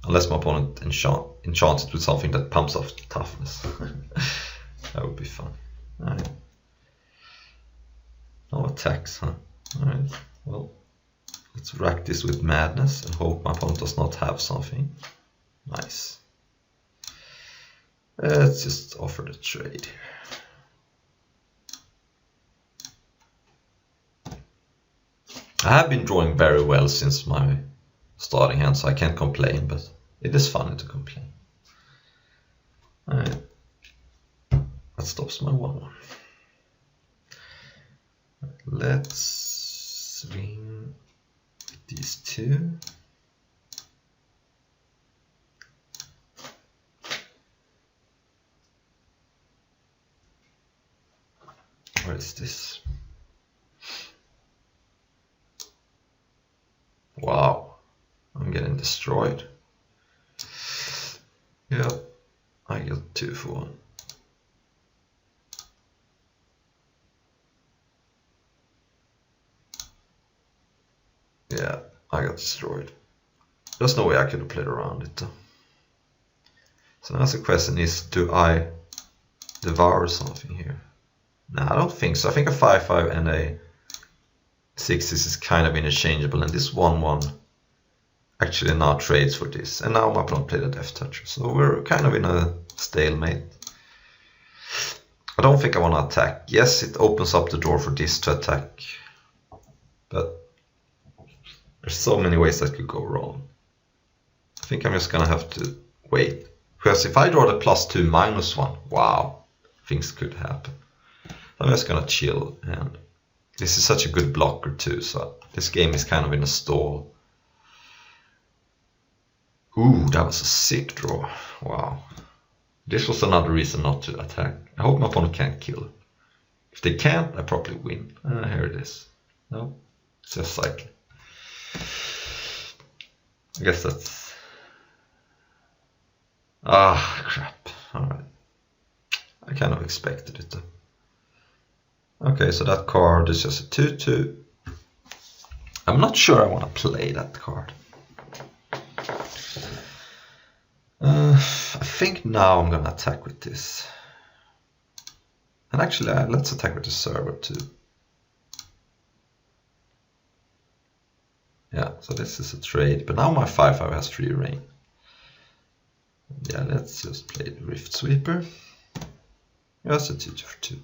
S1: Unless my opponent enchants it with something that pumps off toughness. That would be fun. Alright. No attacks, huh? Alright, well, let's rack this with Madness and hope my opponent does not have something. Nice. Let's just offer the trade here. I have been drawing very well since my starting hand, so I can't complain, but it is funny to complain. Alright. That stops my 1-1. Let's swing with these 2. What is this? Wow, I'm getting destroyed. Yeah, I get 2 for 1. Yeah, I got destroyed. There's no way I could have played around it though. So now the question is, do I devour something here? No, I don't think so. I think a 5-5 and a 6 is kind of interchangeable, and this 1-1 actually now trades for this. And now my opponent played a Death Toucher, so we're kind of in a stalemate. I don't think I want to attack. Yes, it opens up the door for this to attack, but there's so many ways that could go wrong. I think I'm just gonna have to wait. Because if I draw the +2/-1, wow, things could happen. I'm just gonna chill, and this is such a good blocker too, so this game is kind of in a stall. Ooh, that was a sick draw. Wow. This was another reason not to attack. I hope my opponent can't kill. If they can't, I probably win. Here it is. No, it's just cycling. I guess that's... Ah, crap. Alright. I kind of expected it though. Okay, so that card is just a 2/2. I'm not sure I want to play that card. I think now I'm gonna attack with this. And actually, let's attack with the server too. Yeah, so this is a trade, but now my 5/5 has free reign. Yeah, let's just play the Rift Sweeper. Yeah, that's a 2/2 for 2.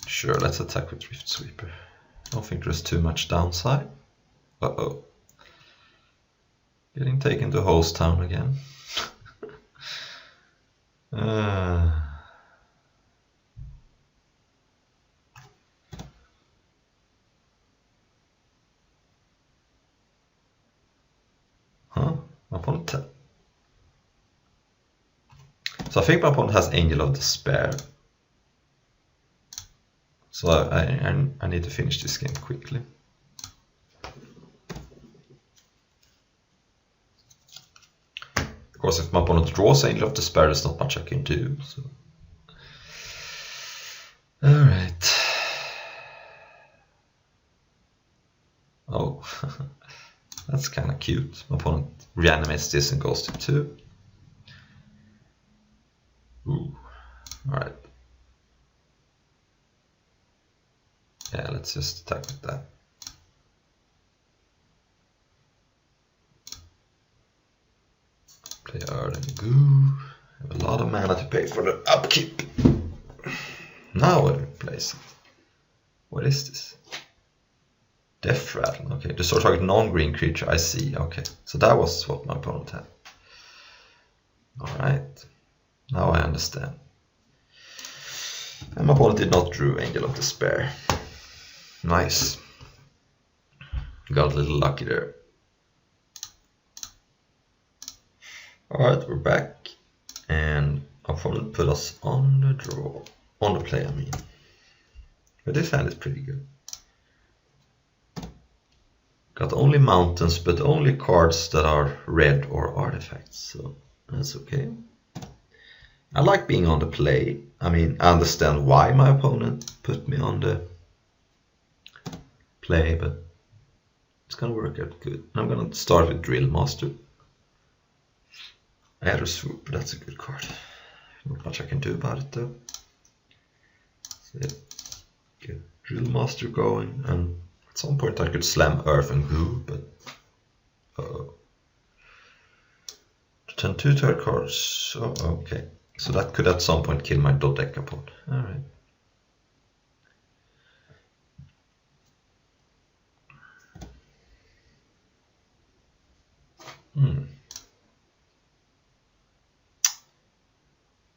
S1: Sure, let's attack with Rift Sweeper. I don't think there's too much downside. Uh-oh. Getting taken to Host Town again. Huh? My opponent... So I think my opponent has Angel of Despair. So I need to finish this game quickly. Of course, if my opponent draws Angel of Despair, there's not much I can do. So. Alright. Oh, that's kind of cute. My opponent reanimates this and goes to 2. Ooh, alright. Yeah, let's just attack with that. Play Earth and Goo. Have a lot of mana to pay for the upkeep. Now what do we place? What is this? Death Rattle. Okay, destroy target non-green creature. I see. Okay, so that was what my opponent had. Alright, now I understand. And my opponent did not draw Angel of Despair. Nice. Got a little lucky there. Alright, we're back. And our opponent put us on the draw. On the play, I mean. But this hand is pretty good. Got only mountains, but only cards that are red or artifacts, so that's okay. I like being on the play. I mean, I understand why my opponent put me on the play, but it's gonna work out good. I'm gonna start with Drill Master. Adder Swoop, that's a good card. Not much I can do about it though. So yeah, get Drill Master going, and at some point I could slam Earth and Goo, but turn 2 turret cards. Oh, okay. So that could at some point kill my Dodecapod. Alright.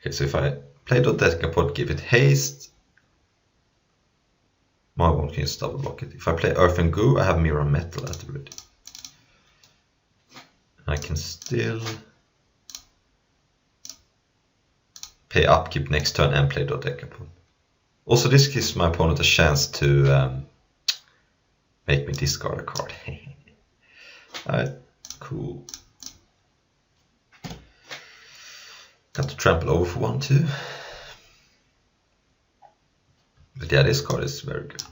S1: Okay, so if I play Dodecapod, give it haste, my opponent can just double block it. If I play Earth and Goo, I have Mirror Metal at the ready. I can still pay upkeep next turn and play Dodecapod. Also, this gives my opponent a chance to make me discard a card. Alright, cool. Got to trample over for 1 too. But yeah, this card is very good.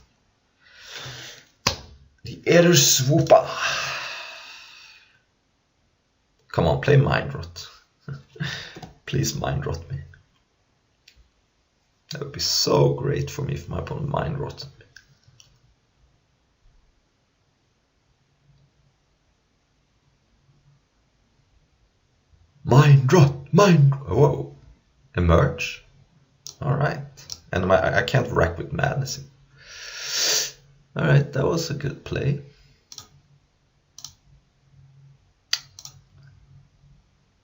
S1: The Adder Swooper. Come on, play Mind Rot. Please Mind Rot me. That would be so great for me if my opponent Mind Rotted me. Mind Rot! Mind Rot! Whoa. Emerge? Alright. And I can't rack with Madness. Alright, that was a good play.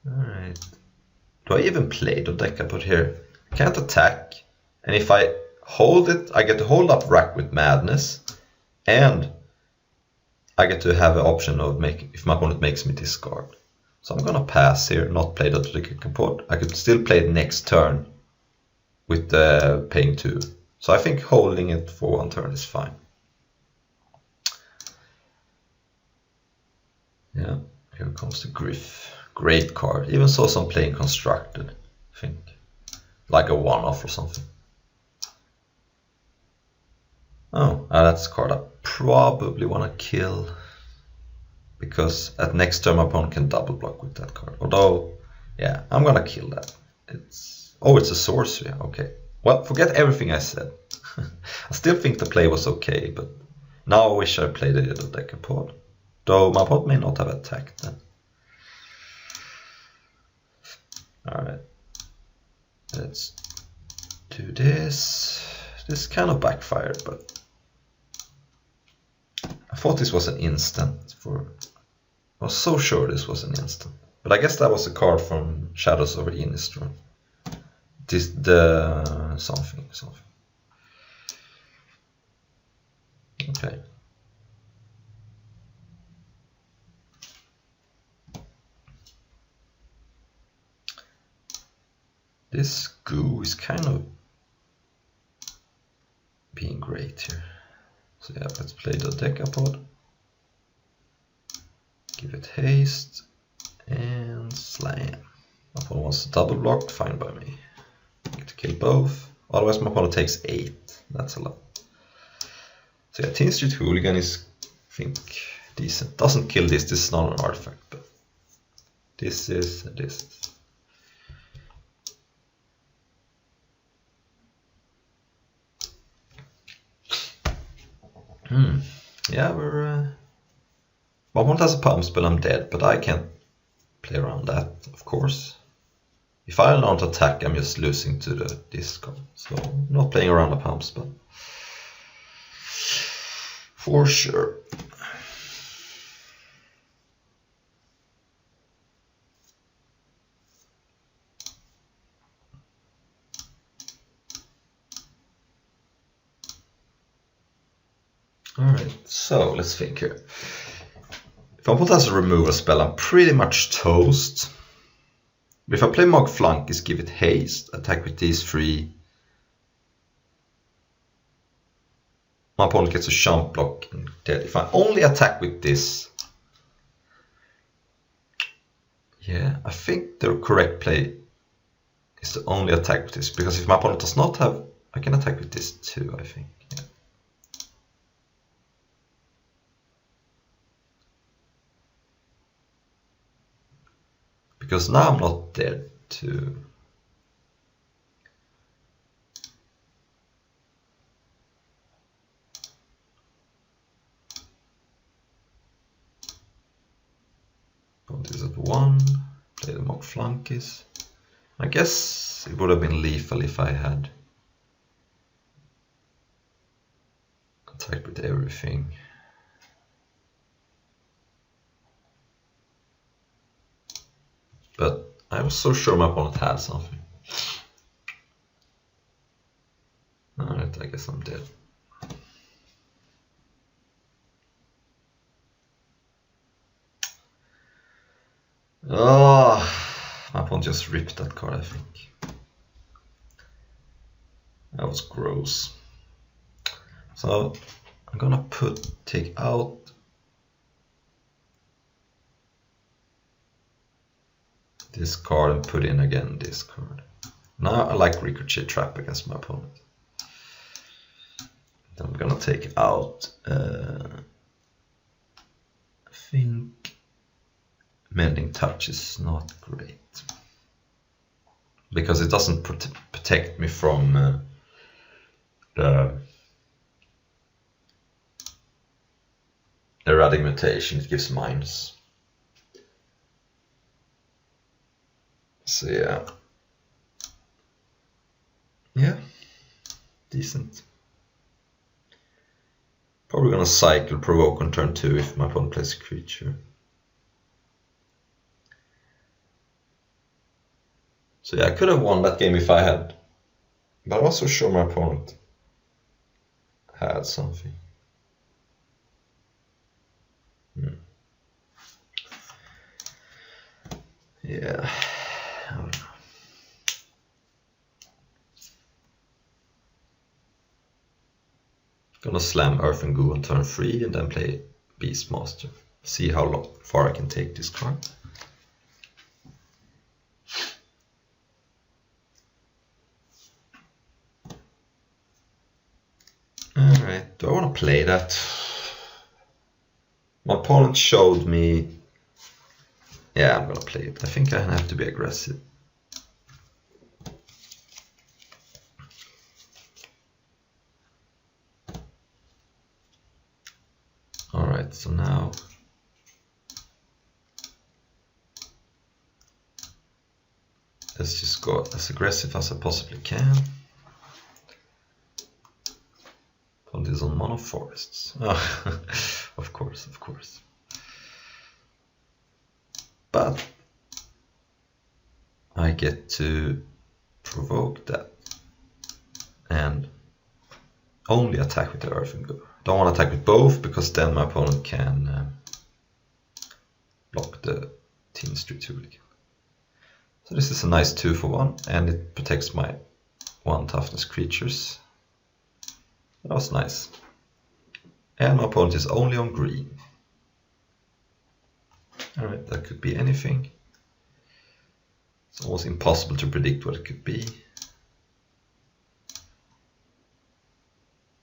S1: Alright. Do I even play Dodecapod here? I can't attack. And if I hold it, I get to hold up Rack with Madness. And I get to have an option of if my opponent makes me discard. So I'm gonna pass here, not play Dodecapod. I could still play it next turn with paying 2. So I think holding it for 1 turn is fine. Yeah, here comes the Griff. Great card. Even saw some playing Constructed, I think. Like a one-off or something. Oh, that's a card I probably want to kill. Because at next turn my opponent can double block with that card. Although, yeah, I'm gonna kill that. It's a sorcery. Okay. Well, forget everything I said. I still think the play was okay, but now I wish I played the Dodecapod. Though my opponent may not have attacked then. Alright. Let's do this. This kind of backfired, but I thought this was an instant I was so sure this was an instant. But I guess that was a card from Shadows over Innistrad. Something. Okay. This Goo is kind of being great here. So yeah, let's play the Dodecapod. Give it haste and slam. My opponent wants to double block, fine by me. Get to kill both. Otherwise my opponent takes 8. That's a lot. So yeah, Teen Street Hooligan is, I think, decent. Doesn't kill this is not an artifact, but this is this. Yeah, my opponent has a palm spell, I'm dead, but I can't play around that, of course. If I don't attack, I'm just losing to the discard, so I'm not playing around a palm spell. For sure. Alright, so let's think here. If I put as a removal spell, I'm pretty much toast. But if I play Mog Flunkys, give it haste, attack with these 3. My opponent gets a jump block and dead. If I only attack with this, yeah, I think the correct play is to only attack with this, because if my opponent does not have, I can attack with this too, I think. Yeah. Because now I'm not dead to... Put this at 1, play the Mog Flunkys. I guess it would have been lethal if I had attacked with everything. But I was so sure my opponent had something. Alright, I guess I'm dead. Oh, my opponent just ripped that card, I think. That was gross. So I'm gonna take out this card and put in again this card. Now I like Ricochet Trap against my opponent. Then I'm gonna take out, I think Mending Touch is not great, because it doesn't protect me from the erratic mutation. It gives minus. So yeah, decent. Probably gonna cycle Provoke on turn 2 if my opponent plays a creature. So yeah, I could have won that game if I had, but I'm also sure my opponent had something. Yeah, I don't know. Gonna slam Earth and Goo on turn 3 and then play Beastmaster. See how far I can take this card. Alright, do I want to play that? My opponent showed me... Yeah, I'm gonna play it. I think I have to be aggressive. Alright, so now... let's just go as aggressive as I possibly can. Put this on Mono Forests. Oh, of course. But I get to provoke that and only attack with the Earth and Goo. Don't want to attack with both, because then my opponent can block the Teen Street Hooligan. So this is a nice 2-for-1, and it protects my 1 toughness creatures. That was nice. And my opponent is only on green. Alright, that could be anything. It's almost impossible to predict what it could be.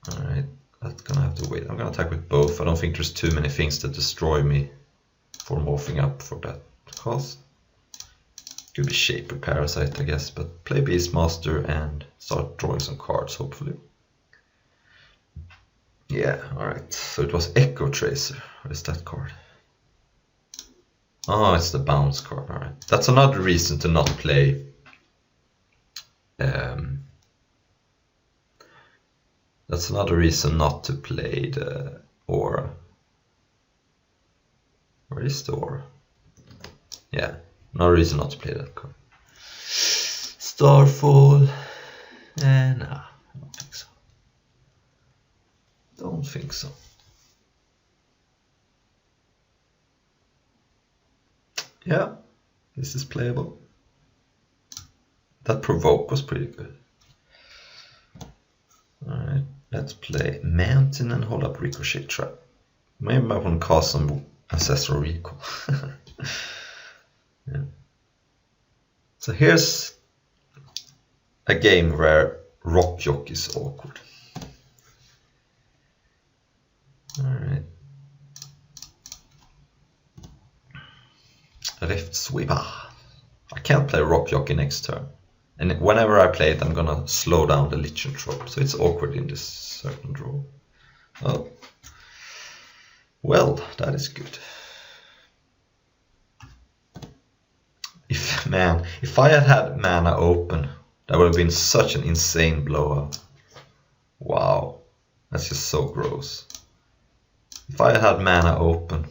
S1: Alright, that's gonna have to wait. I'm gonna attack with both. I don't think there's too many things that destroy me for morphing up for that cost. Could be Shaper Parasite, I guess, but play Beastmaster and start drawing some cards, hopefully. Yeah, alright. So it was Echo Tracer. What is that card? Oh, it's the bounce card, alright. That's another reason to not play... that's another reason not to play the Aura. Where is the Aura? Yeah, no reason not to play that card. Starfall... nah, I don't think so. Don't think so. Yeah, this is playable. That provoke was pretty good. Alright, let's play Mountain and hold up Ricochet Trap. Maybe I want to cast some Ancestral Recall. Yeah. So here's a game where Rock Jock is awkward. Alright. Rift Sweeper. I can't play Rock Jockey next turn. And whenever I play it, I'm gonna slow down the Lichentrop. So it's awkward in this certain draw. Oh. Well, that is good. If I had had mana open, that would have been such an insane blowout. Wow. That's just so gross. If I had mana open,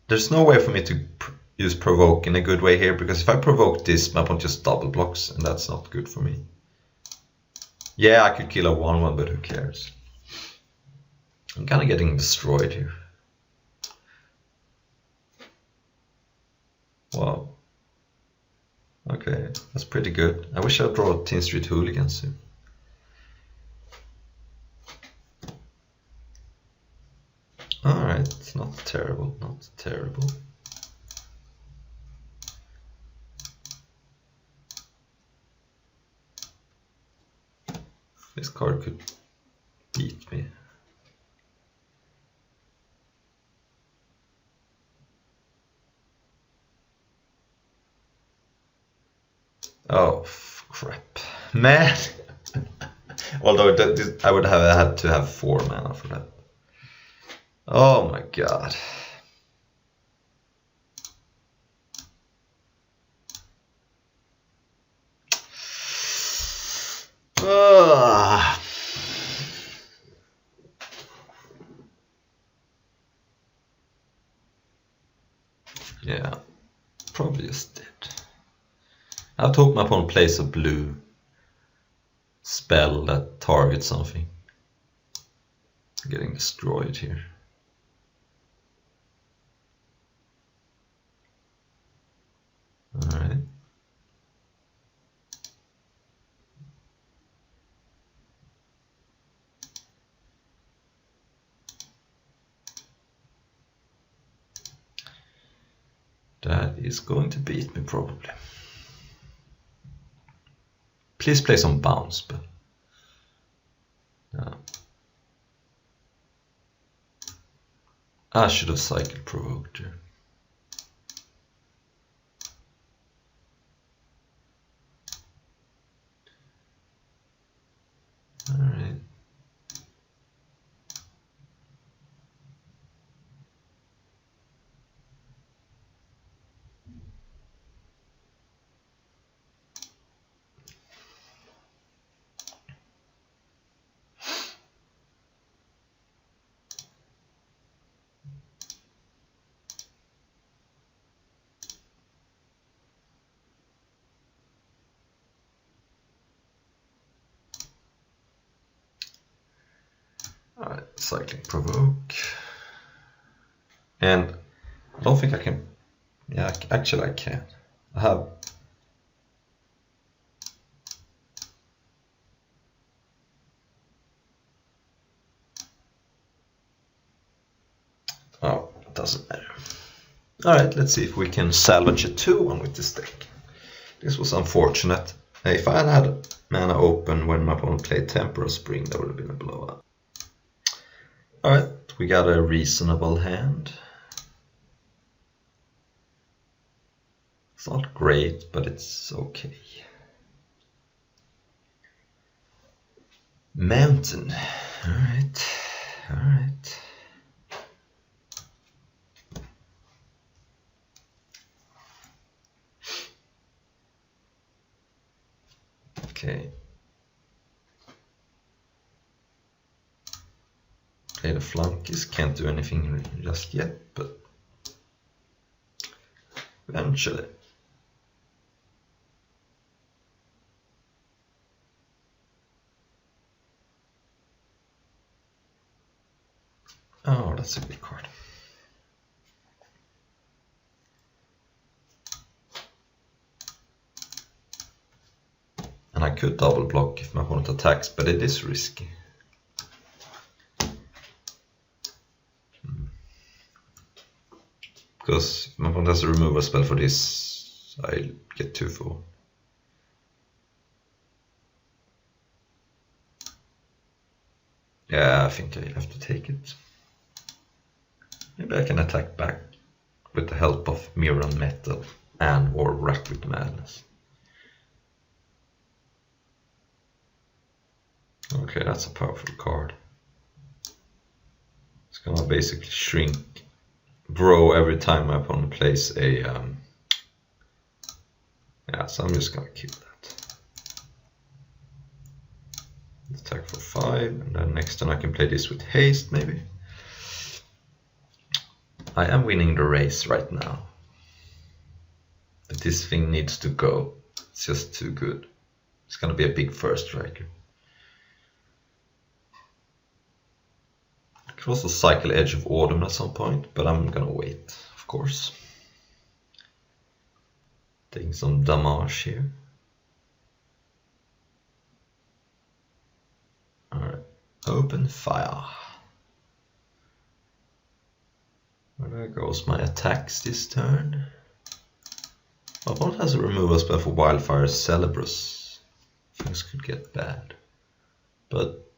S1: there's no way for me to use provoke in a good way here, because if I provoke this, my opponent just double blocks, and that's not good for me. Yeah, I could kill a 1/1, but who cares? I'm kind of getting destroyed here. Wow. Okay, that's pretty good. I wish I'd draw Teen Street Hooligans soon. Alright, it's not terrible, not terrible. This card could beat me. Oh, crap. Man! Although I would have had to have 4 mana for that. Oh my god. Ugh. Yeah, probably just dead. I hope my opponent plays a blue spell that targets something. Getting destroyed here. Alright. That is going to beat me probably. Please play some bounce, but I should have cycled provoked here. Alright. Alright, cycling provoke. And I don't think I can. Yeah, actually I can. I have. Oh, it doesn't matter. Alright, let's see if we can salvage a 2-1 with this deck. This was unfortunate. If I had mana open when my opponent played Temporal Spring, that would have been a blowout. Alright, we got a reasonable hand. It's not great, but it's okay. Mountain. Alright, alright. Okay. Play the Flunkies, can't do anything just yet, but eventually. Oh, that's a good card. could double block if my opponent attacks, but it is risky. Because if my opponent has a removal spell for this, I'll get 2-4. Yeah, I think I have to take it. Maybe I can attack back with the help of Mirror Metal and or Rack-Rit Madness. Okay, that's a powerful card. It's gonna basically shrink, grow every time my opponent plays a... yeah, so I'm just gonna keep that. Attack for 5, and then next turn I can play this with haste, maybe. I am winning the race right now. But this thing needs to go. It's just too good. It's gonna be a big first striker. I could also cycle Edge of Autumn at some point, but I'm gonna wait, of course. Taking some damage here. Alright, open fire. There goes my attacks this turn. My opponent has a removal spell for Wildfire Celebrus. Things could get bad, but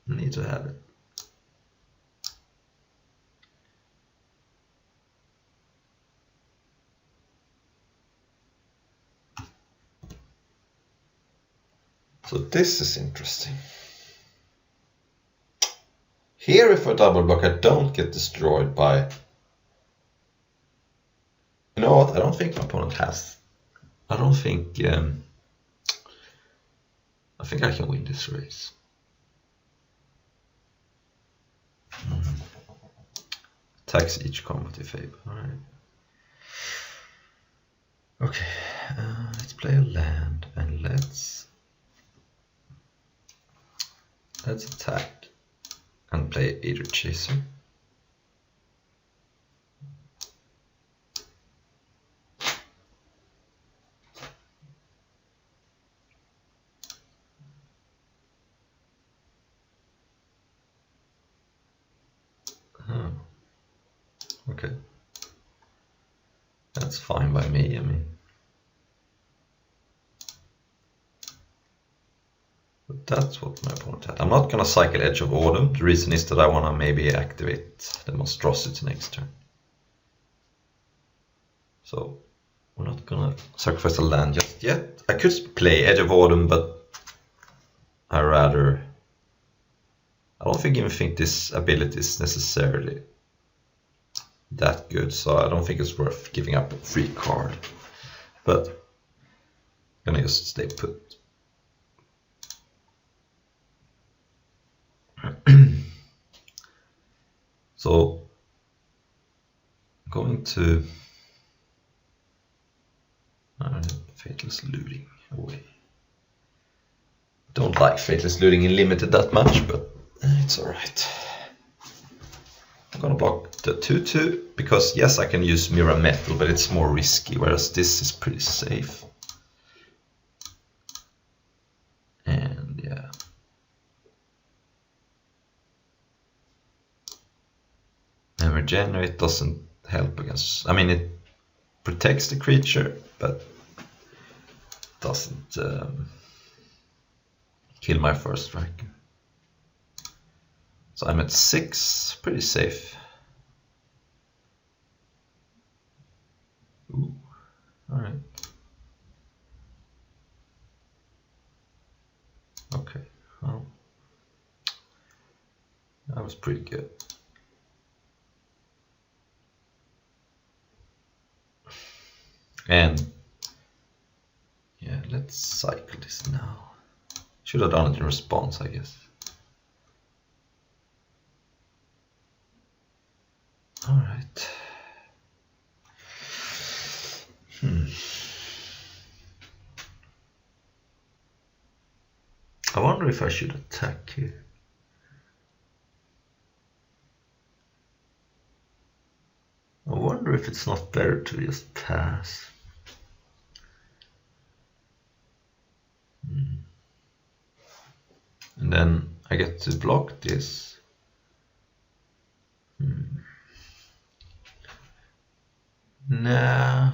S1: I need to have it. So this is interesting. Here, if I double block, I don't get destroyed by... You know what? I don't think my opponent has. I don't think... I think I can win this race. Attacks each combat in favor. Alright. Okay, let's play a land and let's attack and play Aether Chaser. Okay, that's fine by me. I mean, but that's what my opponent had. I'm not gonna cycle Edge of Autumn. The reason is that I wanna maybe activate the Monstrosity next turn. So we're not gonna sacrifice a land just yet. I could play Edge of Autumn, but I don't even think this ability is necessarily that good, so I don't think it's worth giving up a free card. But I'm gonna just stay put. So I'm going to Faithless Looting away. Don't like Faithless Looting in Limited that much, but it's alright. I'm gonna block the 2/2 because yes, I can use Mirror Metal, but it's more risky, whereas this is pretty safe. And yeah. And Regenerate doesn't help against... I mean, it protects the creature, but doesn't kill my first striker. So I'm at 6, pretty safe. Ooh, alright. Okay, well, that was pretty good. And yeah, let's cycle this now. Should have done it in response, I guess. All right. I wonder if I should attack here. I wonder if it's not better to just pass. then I get to block this. Nah.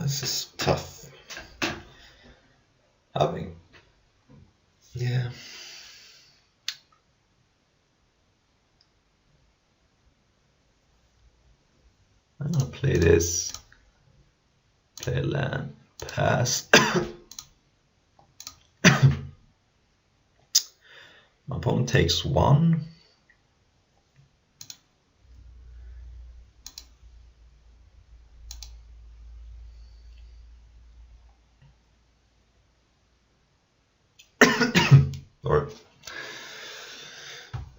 S1: This is tough. Yeah. I'm gonna play this. Play a land. Pass. My opponent takes 1. Or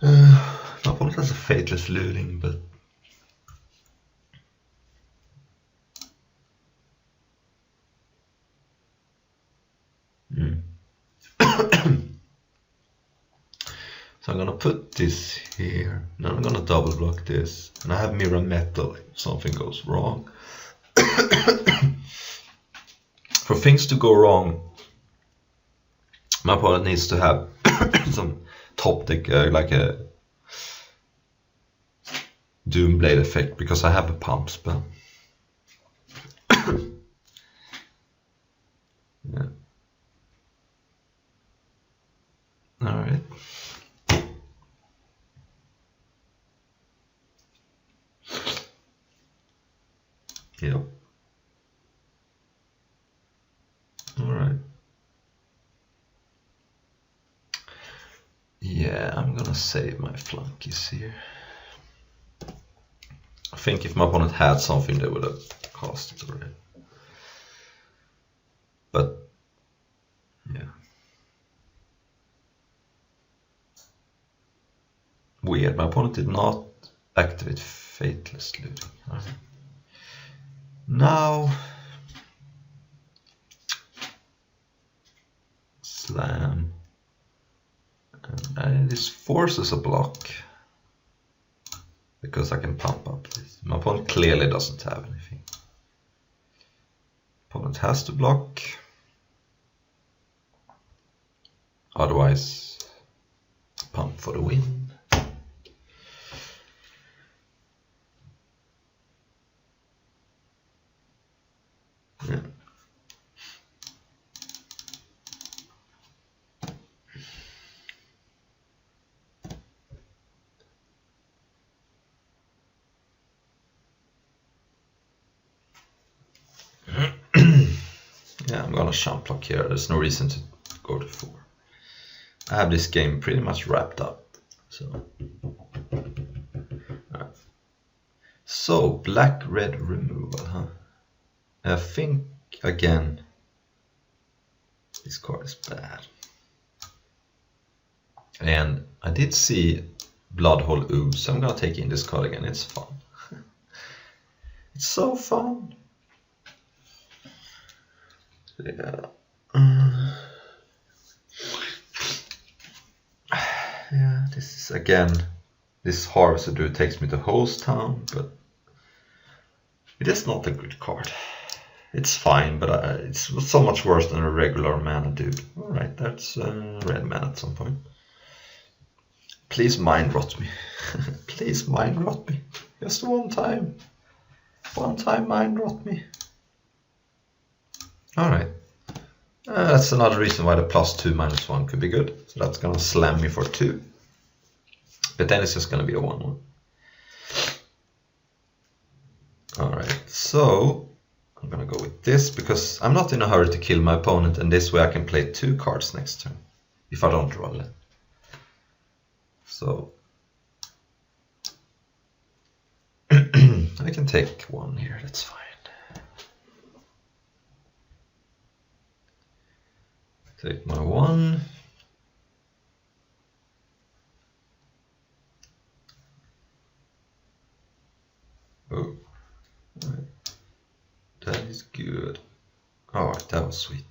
S1: my opponent has a Faithless Looting, but so I'm gonna put this here. Then I'm gonna double block this, and I have Mirror Metal if something goes wrong. For things to go wrong, my opponent needs to have some top deck, like a Doomblade effect, because I have a pump spell. Yeah. Alright. Yep. Alright. Yeah, I'm gonna save my flunkies here. I think if my opponent had something, they would have cast it already. But yeah. Weird, my opponent did not activate Faithless Looting. Now slam. And this forces a block because I can pump up this. My opponent clearly doesn't have anything. Opponent has to block. Otherwise, pump for the win. Yeah. Yeah, I'm gonna champ block here. There's no reason to go to 4. I have this game pretty much wrapped up. So, right. So black-red removal, huh? I think again this card is bad. And I did see Bloodhole Ooze, so I'm gonna take in this card again. It's fun. It's so fun. Yeah. Yeah, this is again, this Harvester Druid takes me to Host Town, but it is not a good card. It's fine, but it's so much worse than a regular mana dude. Alright, that's red mana at some point. Please mind rot me. Please mind rot me. Just one time. One time mind rot me. Alright. That's another reason why the +2/-1 could be good. So that's gonna slam me for 2. But then it's just gonna be a 1/1. Alright, so I'm gonna go with this because I'm not in a hurry to kill my opponent, and this way I can play 2 cards next turn if I don't draw it. So I can take 1 here, that's fine. Take my 1. Oh, right. That is good. Alright, that was sweet.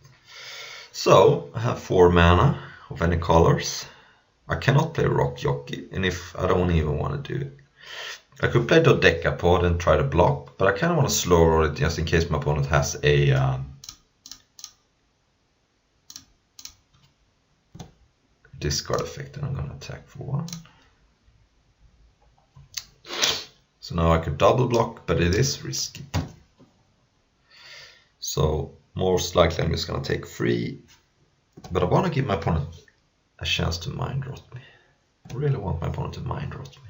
S1: So I have 4 mana of any colors. I cannot play Rock Jockey, and if I don't even want to do it, I could play Dodecapod and try to block, but I kind of want to slow roll it just in case my opponent has a discard effect, and I'm going to attack for 1. So now I could double block, but it is risky. So most likely I'm just going to take 3, but I want to give my opponent a chance to mind rot me. I really want my opponent to mind rot me.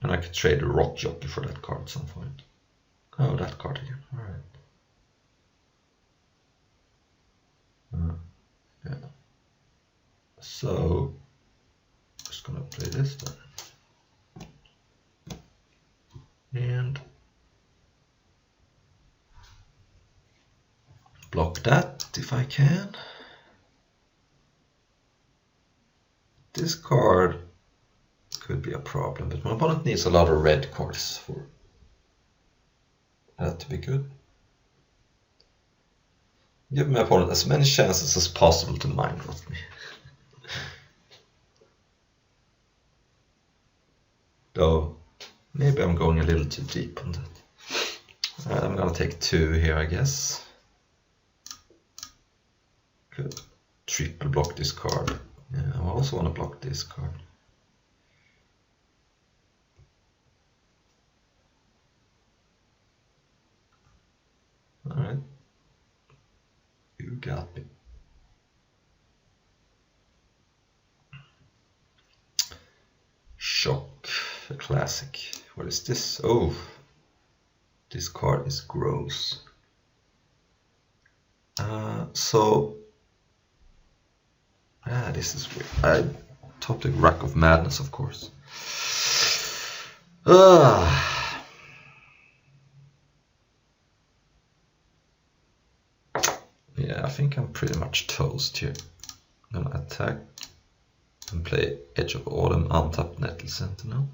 S1: And I could trade a Rock Jockey for that card at some point. Oh, that card again. Alright. Yeah. So, just gonna play this then. And block that if I can. This card could be a problem, but my opponent needs a lot of red cards for that to be good. Give my opponent as many chances as possible to mind rot me. Though, maybe I'm going a little too deep on that. Alright, I'm gonna take 2 here, I guess. Could triple block this card. Yeah, I also want to block this card. Alright. You got me. Shock. A classic. What is this? Oh. This card is gross. This is weird. I topped the Rack of Madness, of course. Yeah, I think I'm pretty much toast here. I'm gonna attack and play Edge of Autumn, untap Nettle Sentinel.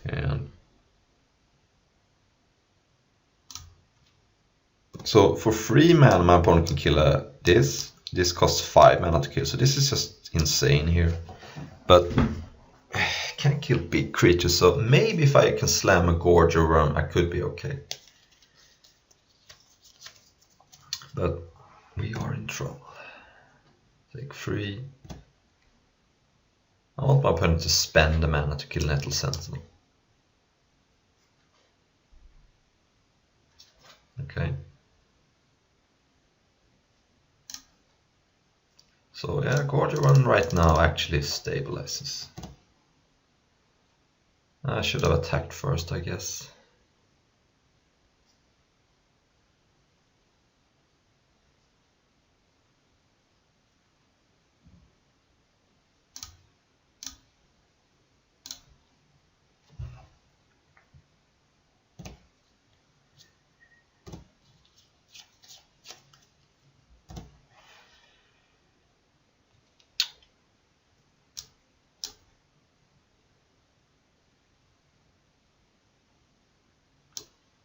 S1: And so for 3 mana my opponent can kill this. This costs 5 mana to kill, so this is just insane here. But can't kill big creatures, so maybe if I can slam a Gorge over him, I could be okay. But we are in trouble. Take 3. I want my opponent to spend the mana to kill Nettle Sentinel. Okay. So yeah, Gorge over him right now actually stabilizes. I should have attacked first, I guess.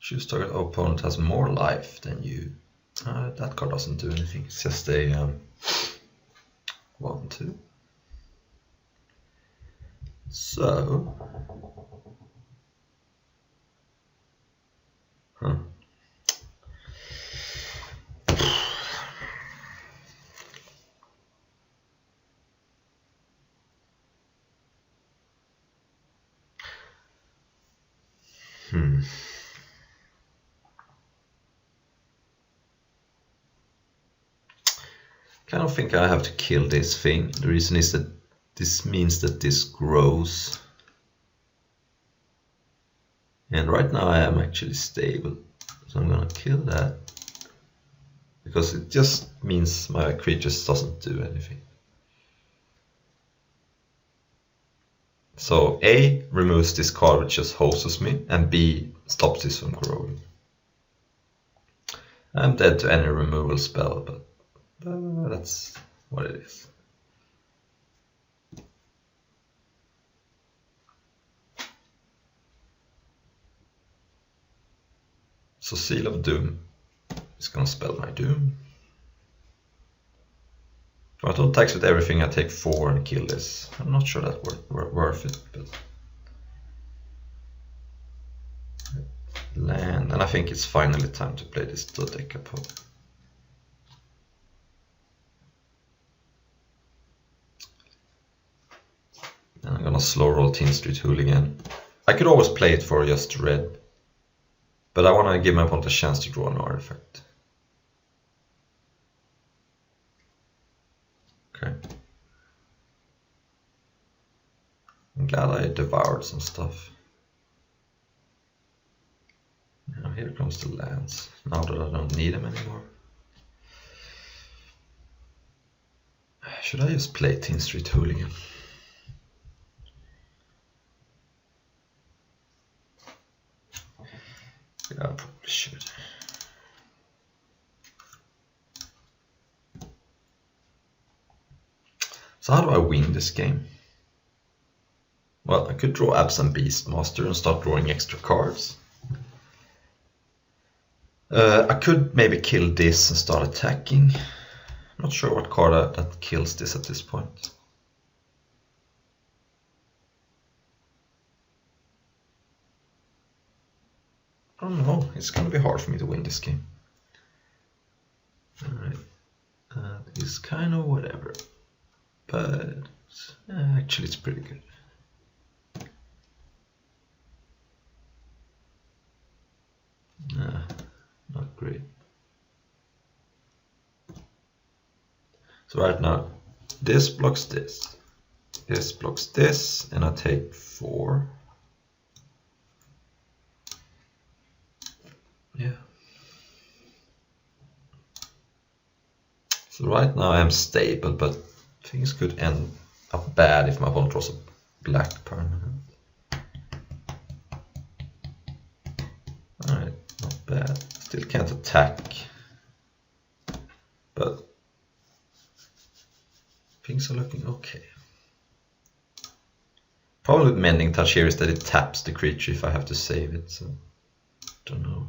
S1: Choose target opponent has more life than you. That card doesn't do anything. It's just a 1/2. So, kind of think I have to kill this thing. The reason is that this means that this grows. And right now I am actually stable. So I'm gonna kill that. Because it just means my creatures doesn't do anything. So A removes this card which just hoses me, and B stops this from growing. I'm dead to any removal spell, but that's what it is. So Seal of Doom is gonna spell my doom. If I don't attacks with everything, I take 4 and kill this. I'm not sure that's worth it, but land, and I think it's finally time to play this Dodecapod. And I'm gonna slow roll Teen Street Hooligan. I could always play it for just red, but I wanna give my opponent a chance to draw an artifact. Okay. I'm glad I devoured some stuff. Now here comes the lands, now that I don't need them anymore. Should I just play Teen Street Hooligan? Yeah, I probably should. So how do I win this game? Well, I could draw Absent Beastmaster and start drawing extra cards. I could maybe kill this and start attacking. I'm not sure what card that kills this at this point. I don't know, it's gonna be hard for me to win this game. Alright, that is kind of whatever, but actually it's pretty good. Not great. So right now, this blocks this blocks this, and I take 4. Yeah. So right now I'm stable, but things could end up bad if my opponent draws a black permanent. Alright, not bad. Still can't attack, but things are looking okay. Problem with Mending Touch here is that it taps the creature if I have to save it, so don't know.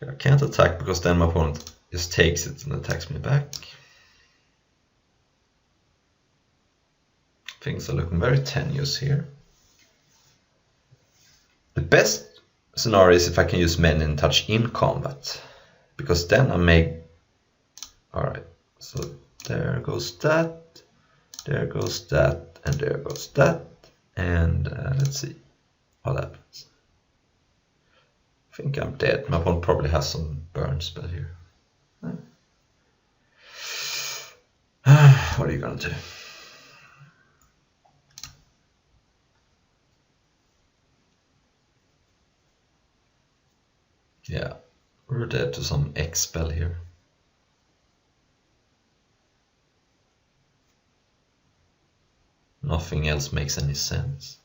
S1: Yeah, I can't attack because then my opponent just takes it and attacks me back. Things are looking very tenuous here. The best scenario is if I can use Mending Touch in combat, because then I may... Alright, so there goes that, there goes that, and there goes that, and let's see what happens. I think I'm dead. My opponent probably has some burn spell here. What are you gonna do? Yeah, we're dead to some X spell here. Nothing else makes any sense.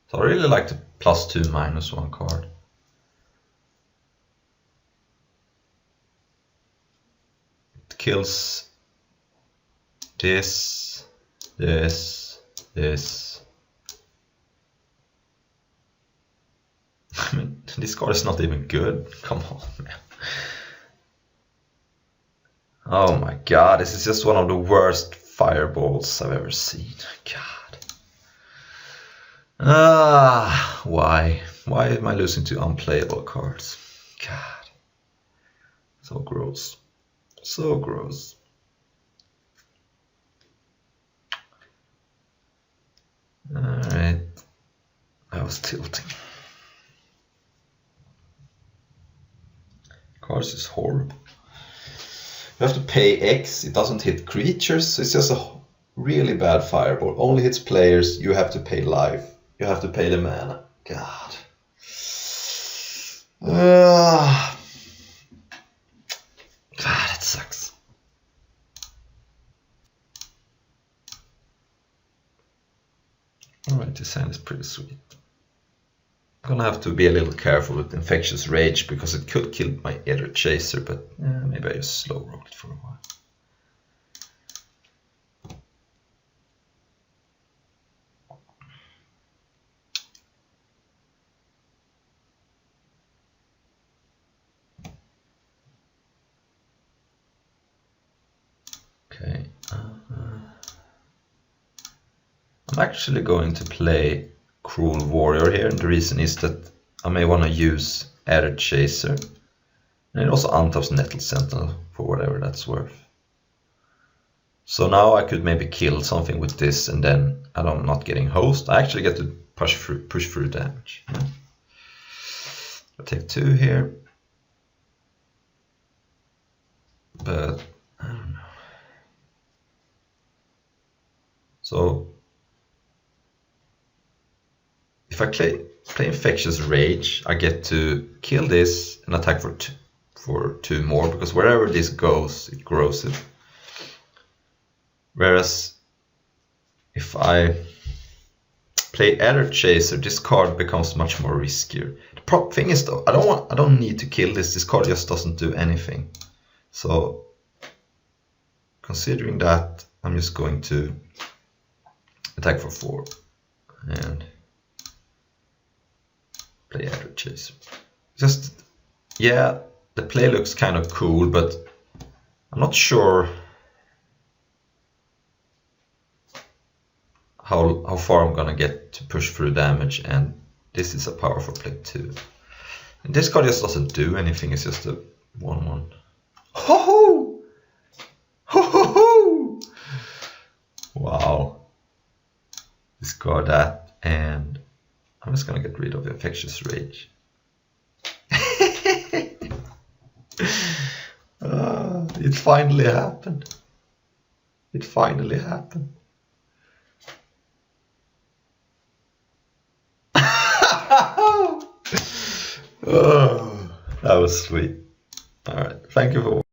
S1: So I really like the +2/-1 card. It kills this, this, this. I mean, this card is not even good. Come on, man. Oh my god, this is just one of the worst fireballs I've ever seen. God. Why? Why am I losing to unplayable cards? God. So gross. So gross. Alright. I was tilting. Cards is horrible. You have to pay X, it doesn't hit creatures, it's just a really bad fireball. Only hits players, you have to pay life. You have to pay the mana. God. God, it sucks. Alright, this hand is pretty sweet. I'm gonna have to be a little careful with Infectious Rage because it could kill my Aether Chaser, but maybe I just slow roll it for a while. I'm actually going to play Cruel Warrior here, and the reason is that I may want to use Adder Chaser, and it also untaps Nettle Sentinel for whatever that's worth. So now I could maybe kill something with this, and then I'm not getting host. I actually get to push through damage. Yeah. I take 2 here, but I don't know. So if I play Infectious Rage, I get to kill this and attack for 2 more, because wherever this goes, it grows it. Whereas if I play Adder Chaser, this card becomes much more riskier. The thing is though, I don't need to kill this. This card just doesn't do anything. So considering that, I'm just going to attack for 4 and play Adder Chaser. Just, yeah, the play looks kind of cool, but I'm not sure how far I'm gonna get to push through damage, and this is a powerful play too. And this card just doesn't do anything, it's just a 1/1. Ho ho! Ho ho ho! Wow. Discard that, and I'm just gonna get rid of Infectious Rage. It finally happened. It finally happened. Oh, that was sweet. All right, thank you for watching.